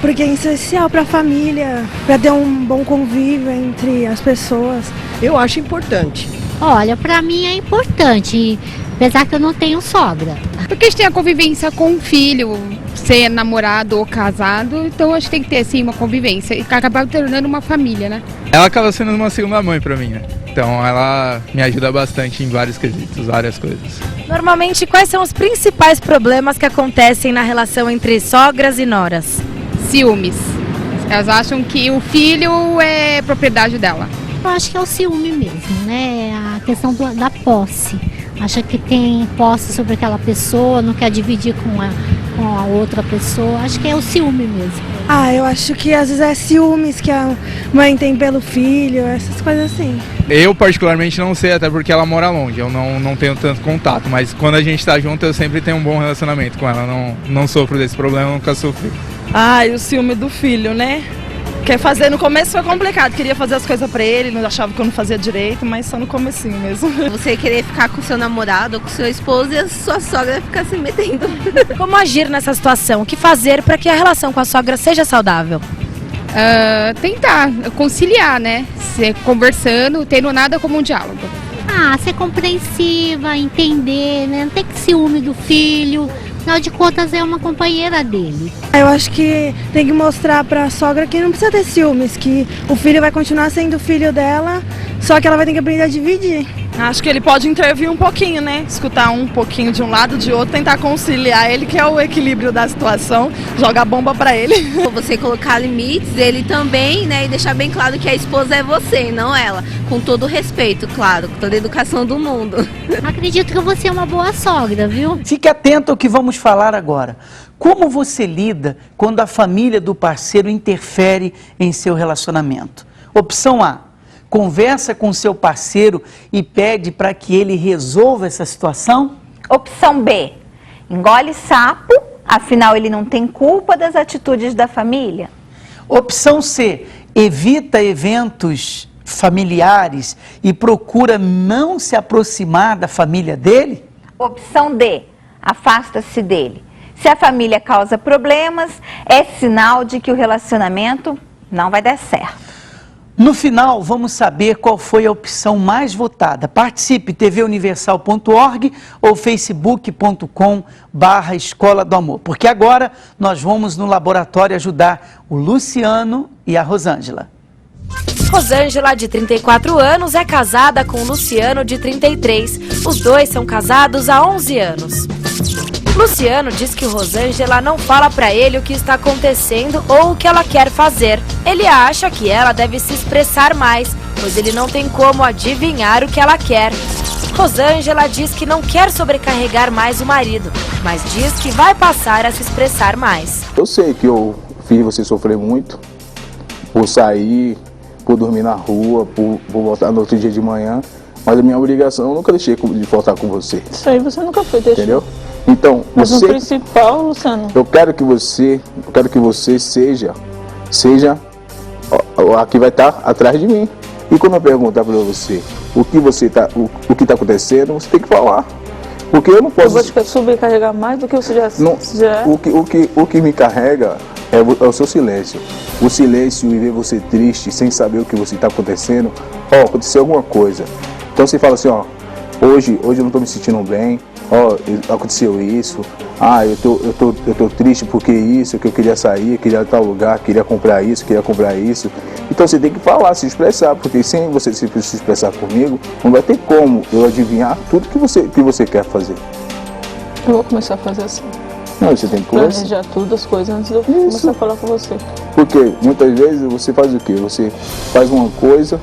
Porque é essencial para a família, para ter um bom convívio entre as pessoas. Eu acho importante. Olha, para mim é importante, apesar que eu não tenho sogra. Porque a gente tem a convivência com o filho, ser namorado ou casado, então acho que tem que ter assim uma convivência e acabar tornando uma família, né? Ela acaba sendo uma segunda mãe para mim, né? Então ela me ajuda bastante em vários quesitos, várias coisas. Normalmente, quais são os principais problemas que acontecem na relação entre sogras e noras? Ciúmes. Elas acham que o filho é propriedade dela. Eu acho que é o ciúme mesmo, né? A questão da posse. Acha que tem posse sobre aquela pessoa, não quer dividir com a outra pessoa. Acho que é o ciúme mesmo. Eu acho que às vezes é ciúmes que a mãe tem pelo filho, essas coisas assim. Eu particularmente não sei, até porque ela mora longe, eu não tenho tanto contato, mas quando a gente tá junto eu sempre tenho um bom relacionamento com ela, não sofro desse problema, nunca sofri. E o ciúme do filho, né? Quer fazer, no começo foi complicado, queria fazer as coisas pra ele, não achava que eu não fazia direito, mas só no comecinho mesmo. Você querer ficar com seu namorado ou com seu esposo e a sua sogra ficar se metendo. Como agir nessa situação? O que fazer para que a relação com a sogra seja saudável? Tentar conciliar, né? Conversando, tendo nada como um diálogo. Ser compreensiva, entender, né? Não ter que ciúme do filho. Afinal de contas, é uma companheira dele. Eu acho que tem que mostrar pra sogra que não precisa ter ciúmes, que o filho vai continuar sendo filho dela, só que ela vai ter que aprender a dividir. Acho que ele pode intervir um pouquinho, né? Escutar um pouquinho de um lado, de outro, tentar conciliar ele, que é o equilíbrio da situação, jogar bomba pra ele. Você colocar limites, ele também, né? E deixar bem claro que a esposa é você, não ela. Com todo o respeito, claro, com toda a educação do mundo. Acredito que você é uma boa sogra, viu? Fique atento ao que vamos falar agora. Como você lida quando a família do parceiro interfere em seu relacionamento? Opção A: conversa com seu parceiro e pede para que ele resolva essa situação? Opção B: engole sapo, afinal ele não tem culpa das atitudes da família. Opção C: evita eventos familiares e procura não se aproximar da família dele? Opção D, afasta-se dele. Se a família causa problemas, é sinal de que o relacionamento não vai dar certo. No final, vamos saber qual foi a opção mais votada. Participe, tvuniversal.org ou facebook.com/Escola do Amor. Porque agora nós vamos no laboratório ajudar o Luciano e a Rosângela. Rosângela, de 34 anos, é casada com Luciano, de 33. Os dois são casados há 11 anos. Luciano diz que Rosângela não fala pra ele o que está acontecendo ou o que ela quer fazer. Ele acha que ela deve se expressar mais, pois ele não tem como adivinhar o que ela quer. Rosângela diz que não quer sobrecarregar mais o marido, mas diz que vai passar a se expressar mais. Eu sei que eu fiz você sofrer muito por sair, por dormir na rua, por voltar no outro dia de manhã, mas a minha obrigação eu nunca deixei de voltar com você. Isso aí você nunca foi, deixou. Entendeu? Então, mas você, o principal, Luciano... Eu quero que você seja a que vai estar atrás de mim. E quando eu perguntar para você o que está acontecendo, você tem que falar. Porque eu não posso... Eu vou te sobrecarregar mais do que você já é. O que me carrega é o seu silêncio. O silêncio e ver você triste, sem saber o que você está acontecendo. Aconteceu alguma coisa. Então você fala assim, hoje eu não estou me sentindo bem. Aconteceu isso, eu tô triste porque isso, que eu queria sair, queria ir a tal lugar, queria comprar isso. Então você tem que falar, se expressar, porque sem você se expressar comigo, não vai ter como eu adivinhar tudo que você quer fazer. Eu vou começar a fazer assim. Não, você tem que planejar tudo, as coisas, antes de eu começar a falar com você. Porque muitas vezes você faz o quê? Você faz uma coisa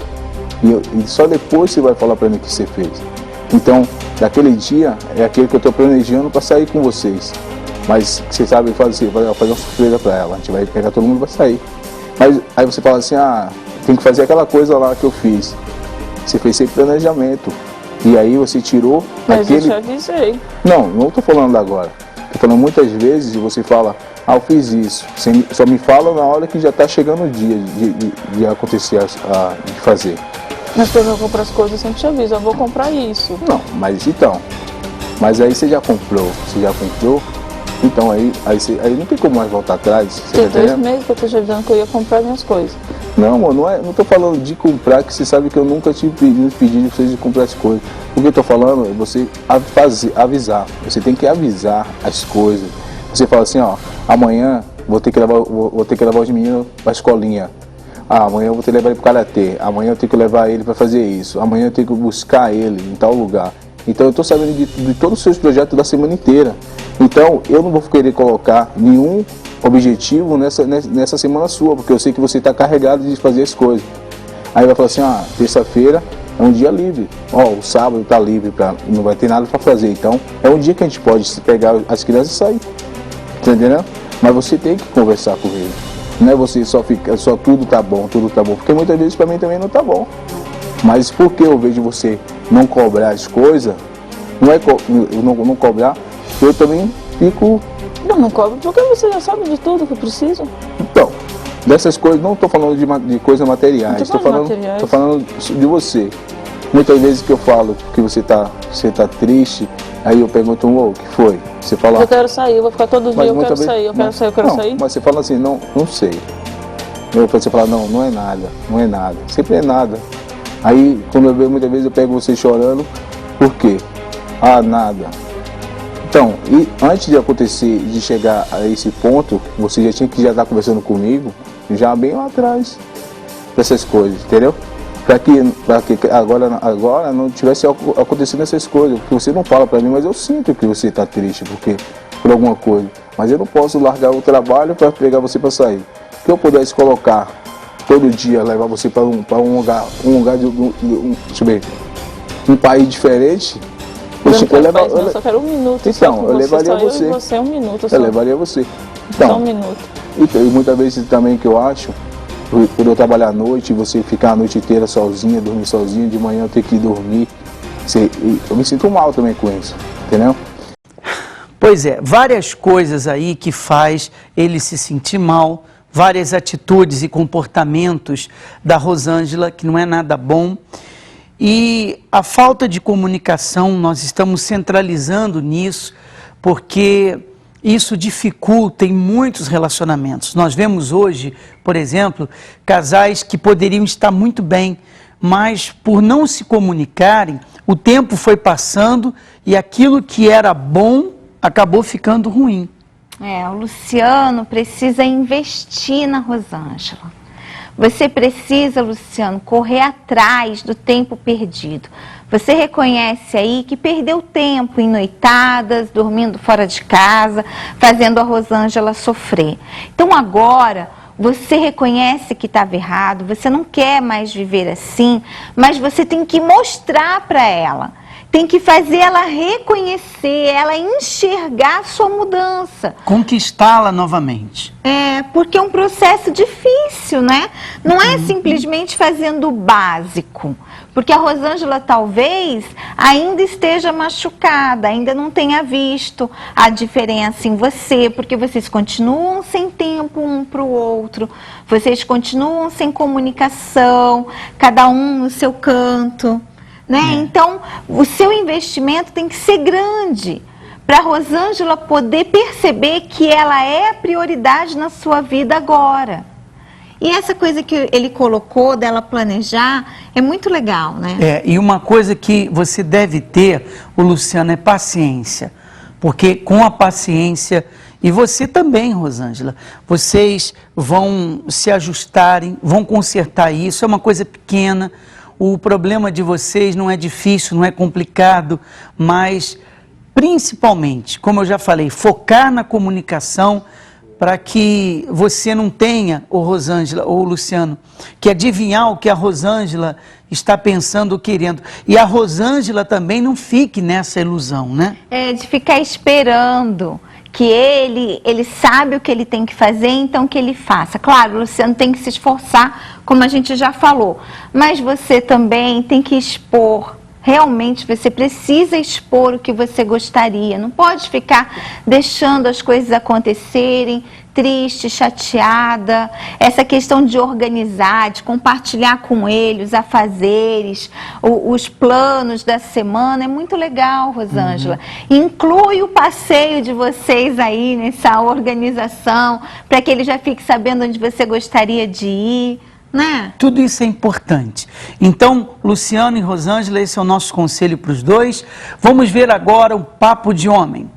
e só depois você vai falar pra mim o que você fez. Então, daquele dia é aquele que eu estou planejando para sair com vocês. Mas você sabe fazer uma surpresa para ela. A gente vai pegar todo mundo e vai sair. Mas aí você fala assim, tem que fazer aquela coisa lá que eu fiz. Você fez sem planejamento. E aí você tirou aquele... Mas eu te avisei. Não estou falando agora. Estou falando muitas vezes e você fala, eu fiz isso. Você só me fala na hora que já está chegando o dia de acontecer, de fazer. Mas quando eu compro as coisas, eu sempre te aviso, eu vou comprar isso. Não, mas aí você já comprou, então aí não tem como mais voltar atrás. Tem 2 meses que eu tô te avisando que eu ia comprar minhas coisas. Não, amor, não tô falando de comprar, que você sabe que eu nunca te pedi de você de comprar as coisas. O que eu tô falando é você avisar, você tem que avisar as coisas. Você fala assim, amanhã vou ter que levar os meninos pra escolinha. Amanhã eu vou ter que levar ele para o karatê, amanhã eu tenho que levar ele para fazer isso, amanhã eu tenho que buscar ele em tal lugar. Então eu estou sabendo de todos os seus projetos da semana inteira. Então eu não vou querer colocar nenhum objetivo nessa semana sua, porque eu sei que você está carregado de fazer as coisas. Aí vai falar assim, terça-feira é um dia livre, o sábado está livre, não vai ter nada para fazer. Então é um dia que a gente pode pegar as crianças e sair, tá entendendo? Mas você tem que conversar com ele. Não é você só tudo tá bom, porque muitas vezes para mim também não tá bom. Mas porque eu vejo você não cobrar as coisas, não cobrar, eu também fico... Não cobro, porque você já sabe de tudo que eu preciso. Então, dessas coisas, não estou falando de coisas materiais, estou falando de você. Muitas vezes que eu falo que você tá triste, aí eu pergunto, o que foi? Você fala... Eu quero sair, eu vou ficar todo dia, eu quero sair. Mas você fala assim, não sei. Você fala, não é nada, sempre é nada. Aí, quando eu vejo, muitas vezes eu pego você chorando, por quê? Nada. Então, e antes de acontecer, de chegar a esse ponto, você já tinha que estar conversando comigo, já bem lá atrás, dessas coisas, entendeu? Para que agora não tivesse acontecido essas coisas, porque você não fala para mim, mas eu sinto que você está triste por alguma coisa. Mas eu não posso largar o trabalho para pegar você para sair. Se eu pudesse colocar todo dia, levar você para um lugar deixa eu ver, um país diferente, eu só quero 1 minuto. Então, eu levaria você. Você 1 minuto. Eu levaria você. Então, só 1 minuto. E muitas vezes também que eu acho, por eu trabalhar à noite, você ficar a noite inteira sozinha, dormir sozinha, de manhã eu ter que dormir. Eu me sinto mal também com isso, entendeu? Pois é, várias coisas aí que faz ele se sentir mal, várias atitudes e comportamentos da Rosângela, que não é nada bom. E a falta de comunicação, nós estamos centralizando nisso, porque isso dificulta em muitos relacionamentos. Nós vemos hoje, por exemplo, casais que poderiam estar muito bem, mas por não se comunicarem, o tempo foi passando e aquilo que era bom acabou ficando ruim. O Luciano precisa investir na Rosângela. Você precisa, Luciano, correr atrás do tempo perdido. Você reconhece aí que perdeu tempo em noitadas, dormindo fora de casa, fazendo a Rosângela sofrer. Então agora você reconhece que estava errado, você não quer mais viver assim, mas você tem que mostrar para ela. Tem que fazer ela reconhecer, ela enxergar a sua mudança. Conquistá-la novamente. Porque é um processo difícil, né? Não é simplesmente fazendo o básico. Porque a Rosângela talvez ainda esteja machucada, ainda não tenha visto a diferença em você, porque vocês continuam sem tempo um para o outro, vocês continuam sem comunicação, cada um no seu canto. Então, o seu investimento tem que ser grande para a Rosângela poder perceber que ela é a prioridade na sua vida agora. E essa coisa que ele colocou dela planejar é muito legal, né? E uma coisa que você deve ter, o Luciano, é paciência. Porque com a paciência, e você também, Rosângela, vocês vão se ajustarem, vão consertar isso, é uma coisa pequena. O problema de vocês não é difícil, não é complicado, mas principalmente, como eu já falei, focar na comunicação para que você não tenha, ou Rosângela, ou Luciano, que adivinhar o que a Rosângela está pensando ou querendo. E a Rosângela também não fique nessa ilusão, né? De ficar esperando que ele sabe o que ele tem que fazer, então que ele faça. Claro, o Luciano tem que se esforçar, como a gente já falou, mas você também tem que expor. Realmente você precisa expor o que você gostaria, não pode ficar deixando as coisas acontecerem, triste, chateada. Essa questão de organizar, de compartilhar com ele os afazeres, os planos da semana, é muito legal, Rosângela. Inclui o passeio de vocês aí nessa organização, para que ele já fique sabendo onde você gostaria de ir. Né? Tudo isso é importante. Então, Luciano e Rosângela, esse é o nosso conselho para os dois. Vamos ver agora o Papo de Homem.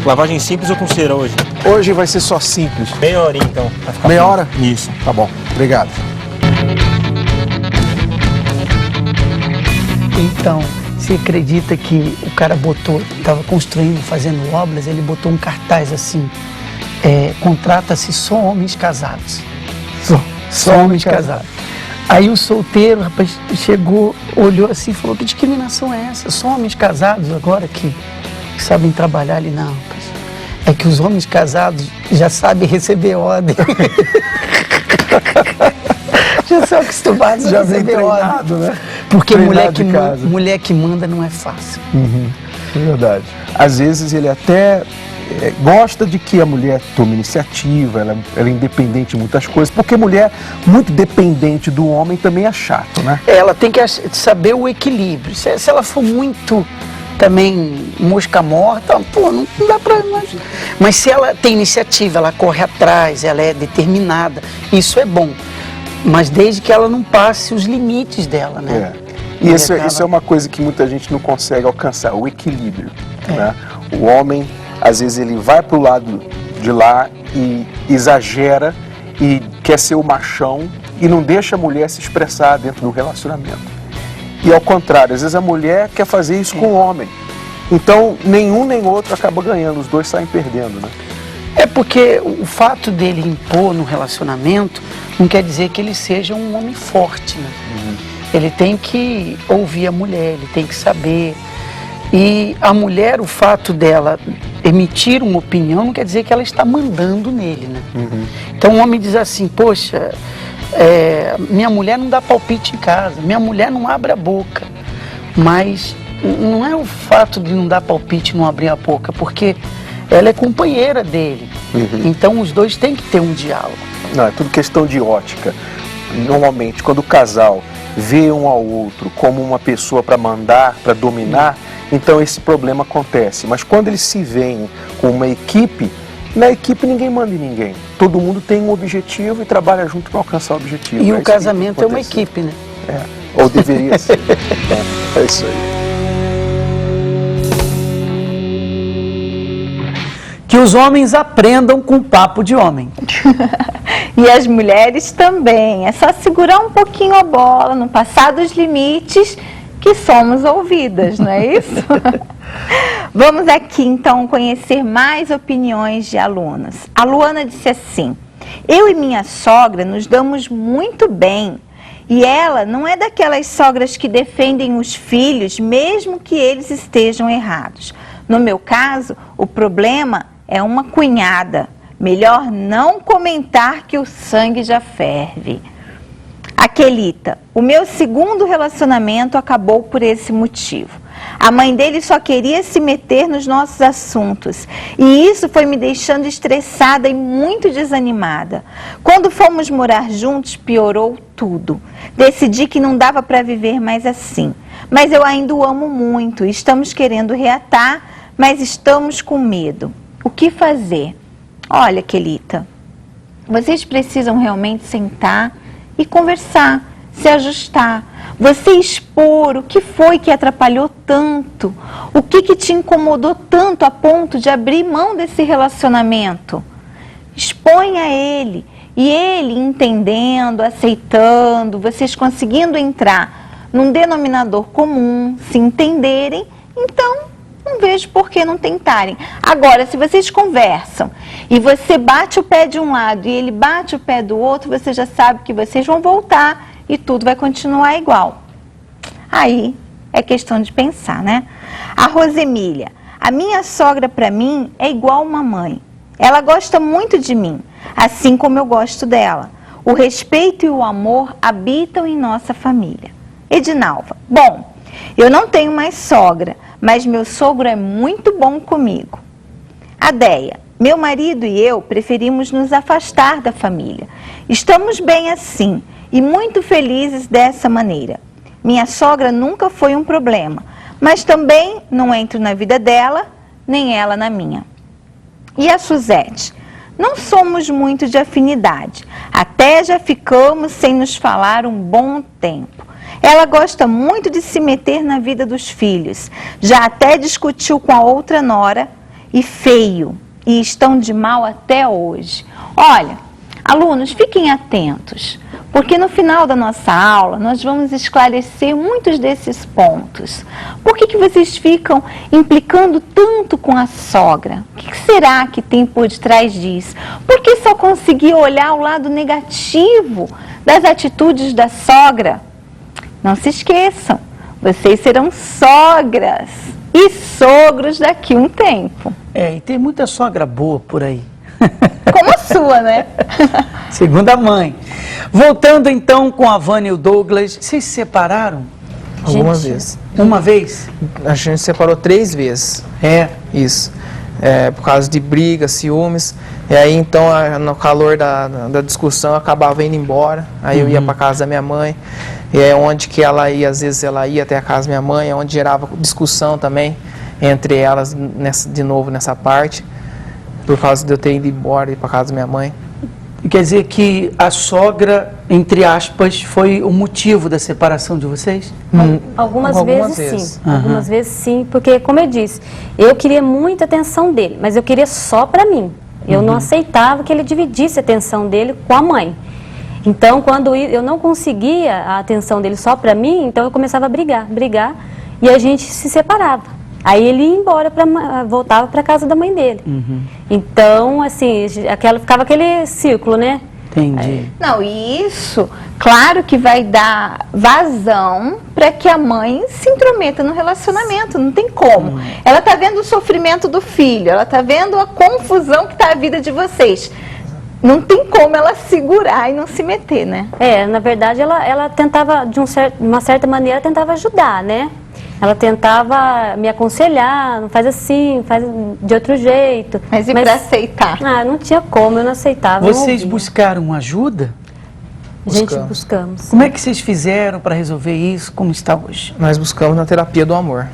Lavagem simples ou com cera hoje? Hoje vai ser só simples. Meia horinha então. Meia hora? Isso. Tá bom, obrigado. Então, você acredita que o cara estava construindo, fazendo obras, ele botou um cartaz assim, contrata-se só homens casados. Só homens casados. Aí o solteiro, rapaz, chegou, olhou assim e falou, que discriminação é essa? Só homens casados agora que sabem trabalhar ali? Não, rapaz. É que os homens casados já sabem receber ordem. Já são acostumados a receber ordem. Né? Porque mulher que manda não é fácil. É verdade. Às vezes ele até gosta de que a mulher tome iniciativa, ela é independente de muitas coisas, porque mulher muito dependente do homem também é chato, né? Ela tem que saber o equilíbrio. Se ela for muito também mosca morta, não dá pra... Mas se ela tem iniciativa, ela corre atrás, ela é determinada, isso é bom. Mas desde que ela não passe os limites dela, né? E isso é uma coisa que muita gente não consegue alcançar, o equilíbrio. Né? O homem, às vezes, ele vai pro lado de lá e exagera e quer ser o machão e não deixa a mulher se expressar dentro do relacionamento. E ao contrário, às vezes a mulher quer fazer isso com o homem. Então, nenhum nem outro acaba ganhando, os dois saem perdendo, né? É porque o fato dele impor no relacionamento não quer dizer que ele seja um homem forte, né? Ele tem que ouvir a mulher, ele tem que saber. E a mulher, o fato dela emitir uma opinião não quer dizer que ela está mandando nele, né? Então o homem diz assim, poxa, minha mulher não dá palpite em casa, minha mulher não abre a boca, mas não é o fato de não dar palpite, não abrir a boca, porque ela é companheira dele. Então os dois têm que ter um diálogo. Não, é tudo questão de ótica. Normalmente, quando o casal vê um ao outro como uma pessoa para mandar, para dominar, então esse problema acontece. Mas quando eles se veem com uma equipe, na equipe ninguém manda em ninguém. Todo mundo tem um objetivo e trabalha junto para alcançar o objetivo. E o casamento é uma equipe, né? Ou deveria ser. É isso aí. Que os homens aprendam com papo de homem. E as mulheres também. É só segurar um pouquinho a bola, não passar dos limites, que somos ouvidas, não é isso? Vamos aqui então conhecer mais opiniões de alunas. A Luana disse assim: eu e minha sogra nos damos muito bem. E ela não é daquelas sogras que defendem os filhos, mesmo que eles estejam errados. No meu caso, o problema é uma cunhada. Melhor não comentar que o sangue já ferve. Aquelita, o meu segundo relacionamento acabou por esse motivo. A mãe dele só queria se meter nos nossos assuntos. E isso foi me deixando estressada e muito desanimada. Quando fomos morar juntos, piorou tudo. Decidi que não dava para viver mais assim. Mas eu ainda o amo muito. Estamos querendo reatar, mas estamos com medo. O que fazer? Olha, Quelita, vocês precisam realmente sentar e conversar, se ajustar. Você expor o que foi que atrapalhou tanto, o que te incomodou tanto a ponto de abrir mão desse relacionamento. Exponha ele, e ele entendendo, aceitando, vocês conseguindo entrar num denominador comum, se entenderem, então não vejo por que não tentarem. Agora, se vocês conversam e você bate o pé de um lado e ele bate o pé do outro, você já sabe que vocês vão voltar e tudo vai continuar igual. Aí é questão de pensar, né? A Rosemília, a minha sogra para mim é igual uma mãe. Ela gosta muito de mim, assim como eu gosto dela. O respeito e o amor habitam em nossa família. Edinalva, bom, eu não tenho mais sogra, mas meu sogro é muito bom comigo. Adéia, meu marido e eu preferimos nos afastar da família. Estamos bem assim e muito felizes dessa maneira. Minha sogra nunca foi um problema, mas também não entro na vida dela, nem ela na minha. E a Suzete? Não somos muito de afinidade, até já ficamos sem nos falar um bom tempo. Ela gosta muito de se meter na vida dos filhos. Já até discutiu com a outra nora e feio. E estão de mal até hoje. Olha, alunos, fiquem atentos. Porque no final da nossa aula nós vamos esclarecer muitos desses pontos. Por que vocês ficam implicando tanto com a sogra? O que será que tem por detrás disso? Por que só conseguir olhar o lado negativo das atitudes da sogra? Não se esqueçam, vocês serão sogras e sogros daqui a um tempo. E tem muita sogra boa por aí. Como a sua, né? Segundo a mãe. Voltando então com a Vânia e o Douglas, vocês se separaram? Algumas vezes. Uma vez? A gente se separou 3 vezes. Isso. Por causa de brigas, ciúmes. E aí então, no calor da discussão, eu acabava indo embora. Aí eu ia para casa da minha mãe. E é onde que ela ia, às vezes ela ia até a casa da minha mãe, é onde gerava discussão também entre elas, de novo nessa parte, por causa de eu ter ido embora e ir para casa da minha mãe. Quer dizer que a sogra, entre aspas, foi o motivo da separação de vocês? Algumas vezes sim, algumas vezes sim, porque como eu disse, eu queria muita atenção dele, mas eu queria só para mim. Eu não aceitava que ele dividisse a atenção dele com a mãe. Então, quando eu não conseguia a atenção dele só para mim, então eu começava a brigar, e a gente se separava. Aí ele ia embora, voltava para casa da mãe dele. Então, assim, ficava aquele círculo, né? Entendi. Não, e isso, claro que vai dar vazão para que a mãe se intrometa no relacionamento, não tem como. Ela está vendo o sofrimento do filho, ela está vendo a confusão que está a vida de vocês. Não tem como ela segurar e não se meter, né? Na verdade, ela tentava, de uma certa maneira, tentava ajudar, né? ela tentava me aconselhar, não faz assim, faz de outro jeito. Mas e para aceitar? Ah, não tinha como, eu não aceitava. Vocês buscaram ajuda? Gente, buscamos. Como é que vocês fizeram para resolver isso? Como está hoje? Nós buscamos na terapia do amor.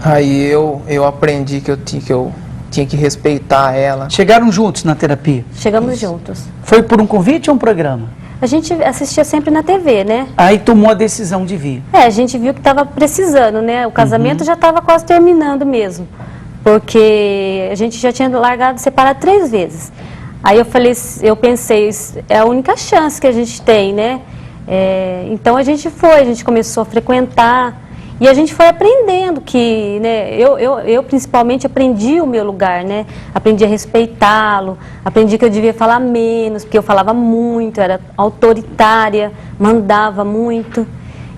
Aí eu aprendi que eu tinha que respeitar ela. Chegaram juntos na terapia? Chegamos juntos. Foi por um convite ou um programa? A gente assistia sempre na TV, né? Aí tomou a decisão de vir. A gente viu que estava precisando, né? O casamento já estava quase terminando mesmo. Porque a gente já tinha largado separado 3 vezes. Aí eu pensei, é a única chance que a gente tem, né? Então a gente começou a frequentar e a gente foi aprendendo que, né? Eu principalmente aprendi o meu lugar, né? Aprendi a respeitá-lo, aprendi que eu devia falar menos, porque eu falava muito, era autoritária, mandava muito.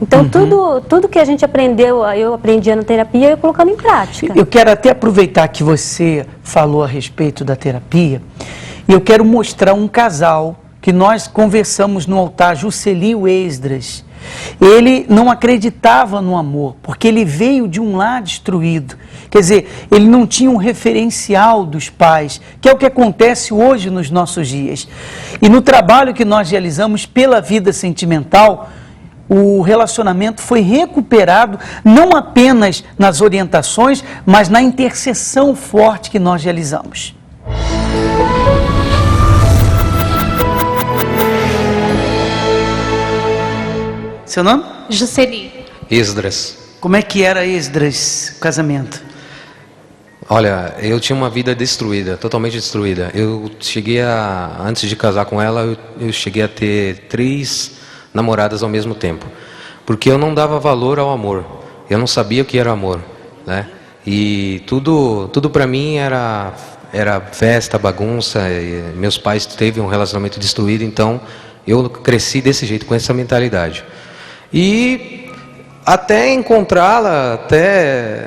Então tudo que a gente aprendeu, eu aprendia na terapia, eu colocando em prática. Eu quero até aproveitar que você falou a respeito da terapia. E eu quero mostrar um casal que nós conversamos no altar, Jusceli e o Esdras. Ele não acreditava no amor, porque ele veio de um lar destruído. Quer dizer, ele não tinha um referencial dos pais, que é o que acontece hoje nos nossos dias. E no trabalho que nós realizamos pela vida sentimental, o relacionamento foi recuperado não apenas nas orientações, mas na intercessão forte que nós realizamos. Seu nome? Jusceli. Esdras. Como é que era Esdras, o casamento? Olha, eu tinha uma vida destruída, totalmente destruída. Antes de casar com ela, eu cheguei a ter 3 namoradas ao mesmo tempo. Porque eu não dava valor ao amor. Eu não sabia o que era amor, né? E tudo para mim era festa, bagunça. Meus pais teve um relacionamento destruído, então eu cresci desse jeito, com essa mentalidade. E até encontrá-la,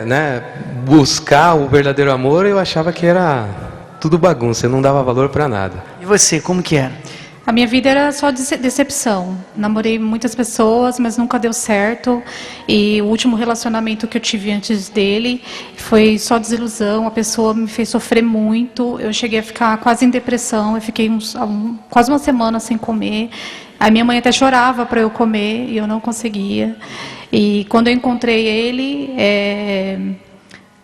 né, buscar o verdadeiro amor, eu achava que era tudo bagunça, eu não dava valor para nada. E você, como que era? A minha vida era só decepção. Namorei muitas pessoas, mas nunca deu certo. E o último relacionamento que eu tive antes dele foi só desilusão. A pessoa me fez sofrer muito. Eu cheguei a ficar quase em depressão. Eu fiquei quase uma semana sem comer. A minha mãe até chorava para eu comer e eu não conseguia. E quando eu encontrei ele,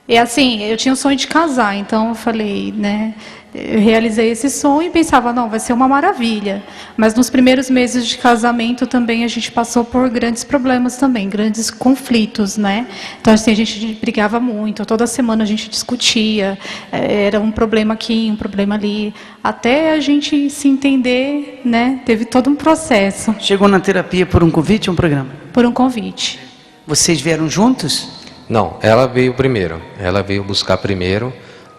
eu tinha o sonho de casar. Então eu falei, né? Eu realizei esse sonho e pensava, não, vai ser uma maravilha. Mas nos primeiros meses de casamento também a gente passou por grandes problemas também, grandes conflitos, né? Então assim, a gente brigava muito, toda semana a gente discutia, era um problema aqui, um problema ali, até a gente se entender, né? Teve todo um processo. Chegou na terapia por um convite ou um programa? Por um convite. Vocês vieram juntos? Não, ela veio primeiro, ela veio buscar primeiro,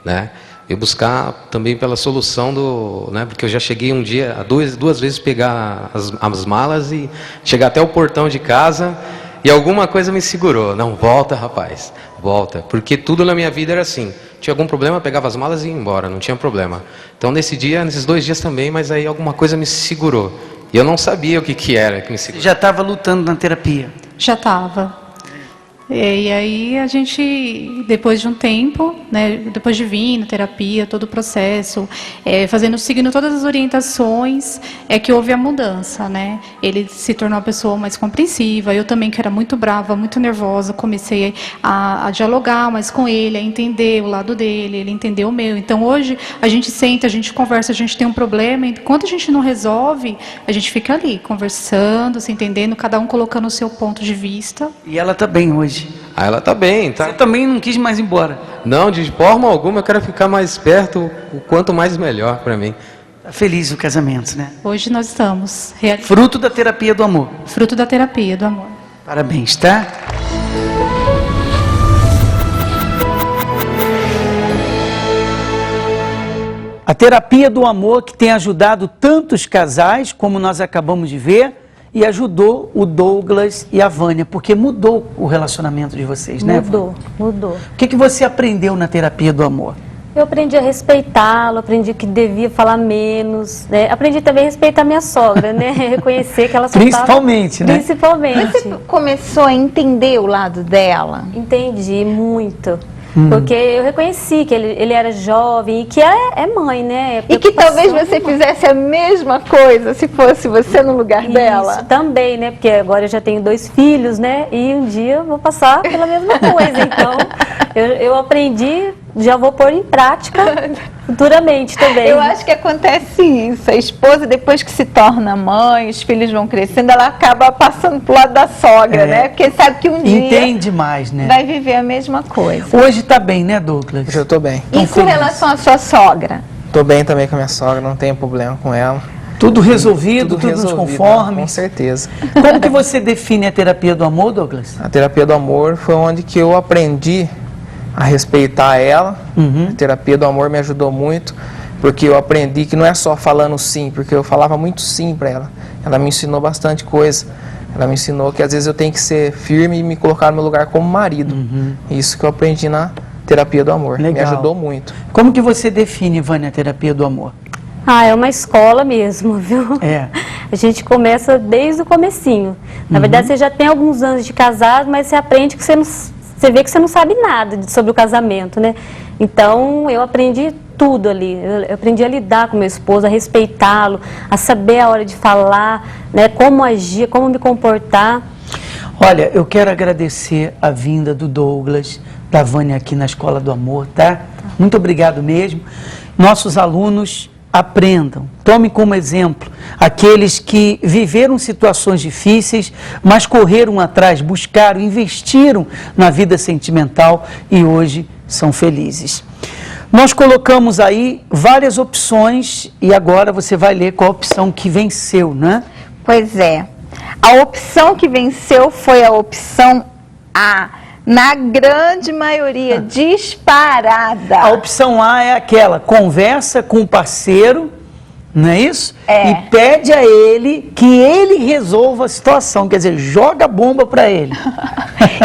né? E buscar também pela solução né? Porque eu já cheguei um dia, duas vezes pegar as malas e chegar até o portão de casa e alguma coisa me segurou. Não, volta, rapaz, volta. Porque tudo na minha vida era assim. Tinha algum problema, pegava as malas e ia embora, não tinha problema. Então nesses 2 dias também, mas aí alguma coisa me segurou. E eu não sabia o que era que me segurou. Você já estava lutando na terapia? Já estava. E aí a gente, depois de um tempo, né, depois de vir na terapia, todo o processo, seguindo todas as orientações, é que houve a mudança, né? Ele se tornou uma pessoa mais compreensiva, eu também, que era muito brava, muito nervosa, comecei a dialogar mais com ele, a entender o lado dele, ele entendeu o meu. Então hoje a gente senta, a gente conversa, a gente tem um problema, enquanto a gente não resolve, a gente fica ali, conversando, se entendendo, cada um colocando o seu ponto de vista. E ela está bem hoje? Ah, ela está bem, tá? Você também não quis mais ir embora? Não, de forma alguma, eu quero ficar mais perto, o quanto mais melhor para mim. Está feliz o casamento, né? Hoje nós estamos realizando. Fruto da terapia do amor. Fruto da terapia do amor. Parabéns, tá? A terapia do amor que tem ajudado tantos casais, como nós acabamos de ver, e ajudou o Douglas e a Vânia, porque mudou o relacionamento de vocês, né, Vânia? Mudou. O que você aprendeu na terapia do amor? Eu aprendi a respeitá-lo, aprendi que devia falar menos, né? Aprendi também a respeitar minha sogra, né? Reconhecer que ela só Principalmente, né? Principalmente. Você começou a entender o lado dela? Entendi muito. Porque eu reconheci que ele era jovem e que é mãe, né? E que talvez você fizesse a mesma coisa se fosse você no lugar dela. Isso também, né? Porque agora eu já tenho 2 filhos, né? E um dia eu vou passar pela mesma coisa. Então, eu aprendi, já vou pôr em prática futuramente também. Eu acho que acontece isso. A esposa, depois que se torna mãe, os filhos vão crescendo, ela acaba passando pro lado da sogra, né? Porque sabe que um dia entende mais, né? vai viver a mesma coisa. Hoje tá bem, né, Douglas? Hoje eu tô bem. E com relação à sua sogra? Tô bem também com a minha sogra, não tenho problema com ela. Tudo resolvido, tudo nos resolvido, conformes? Com certeza. Como que você define a terapia do amor, Douglas? A terapia do amor foi onde que eu aprendi a respeitar ela. A terapia do amor me ajudou muito, porque eu aprendi que não é só falando sim, porque eu falava muito sim para ela. Ela me ensinou bastante coisa. Ela me ensinou que às vezes eu tenho que ser firme e me colocar no meu lugar como marido. Isso que eu aprendi na terapia do amor. Legal. Me ajudou muito. Como que você define, Vânia, a terapia do amor? É uma escola mesmo, viu? A gente começa desde o comecinho. Na verdade, você já tem alguns anos de casado, mas você aprende que você vê que você não sabe nada sobre o casamento, né? Então, eu aprendi tudo ali. Eu aprendi a lidar com meu esposo, a respeitá-lo, a saber a hora de falar, né? Como agir, como me comportar. Olha, eu quero agradecer a vinda do Douglas, da Vânia aqui na Escola do Amor, tá? Muito obrigado mesmo. Nossos alunos aprendam, tomem como exemplo aqueles que viveram situações difíceis, mas correram atrás, buscaram, investiram na vida sentimental e hoje são felizes. Nós colocamos aí várias opções e agora você vai ler qual a opção que venceu, né? Pois é. A opção que venceu foi a opção A. Na grande maioria, disparada. A opção A é aquela, conversa com o parceiro, não é isso? E pede a ele que ele resolva a situação, quer dizer, joga a bomba para ele.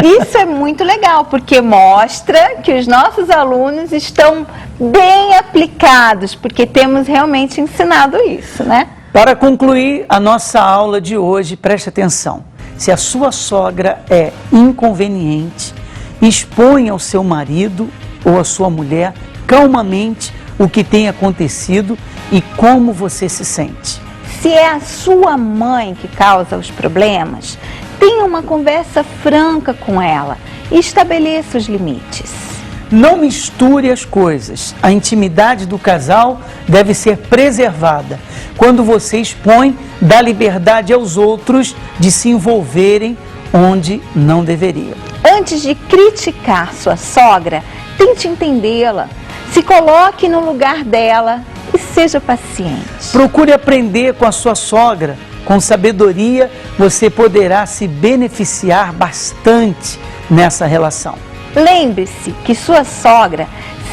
Isso é muito legal, porque mostra que os nossos alunos estão bem aplicados, porque temos realmente ensinado isso, né? Para concluir a nossa aula de hoje, preste atenção. Se a sua sogra é inconveniente, exponha ao seu marido ou à sua mulher calmamente o que tem acontecido e como você se sente. Se é a sua mãe que causa os problemas, tenha uma conversa franca com ela e estabeleça os limites. Não misture as coisas. A intimidade do casal deve ser preservada. Quando você expõe, dá liberdade aos outros de se envolverem onde não deveriam. Antes de criticar sua sogra, tente entendê-la. Se coloque no lugar dela e seja paciente. Procure aprender com a sua sogra. Com sabedoria, você poderá se beneficiar bastante nessa relação. Lembre-se que sua sogra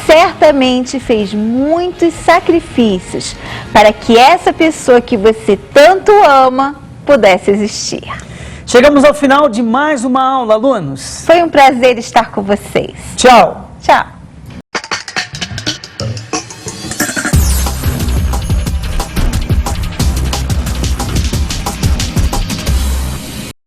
certamente fez muitos sacrifícios para que essa pessoa que você tanto ama pudesse existir. Chegamos ao final de mais uma aula, alunos. Foi um prazer estar com vocês. Tchau. Tchau.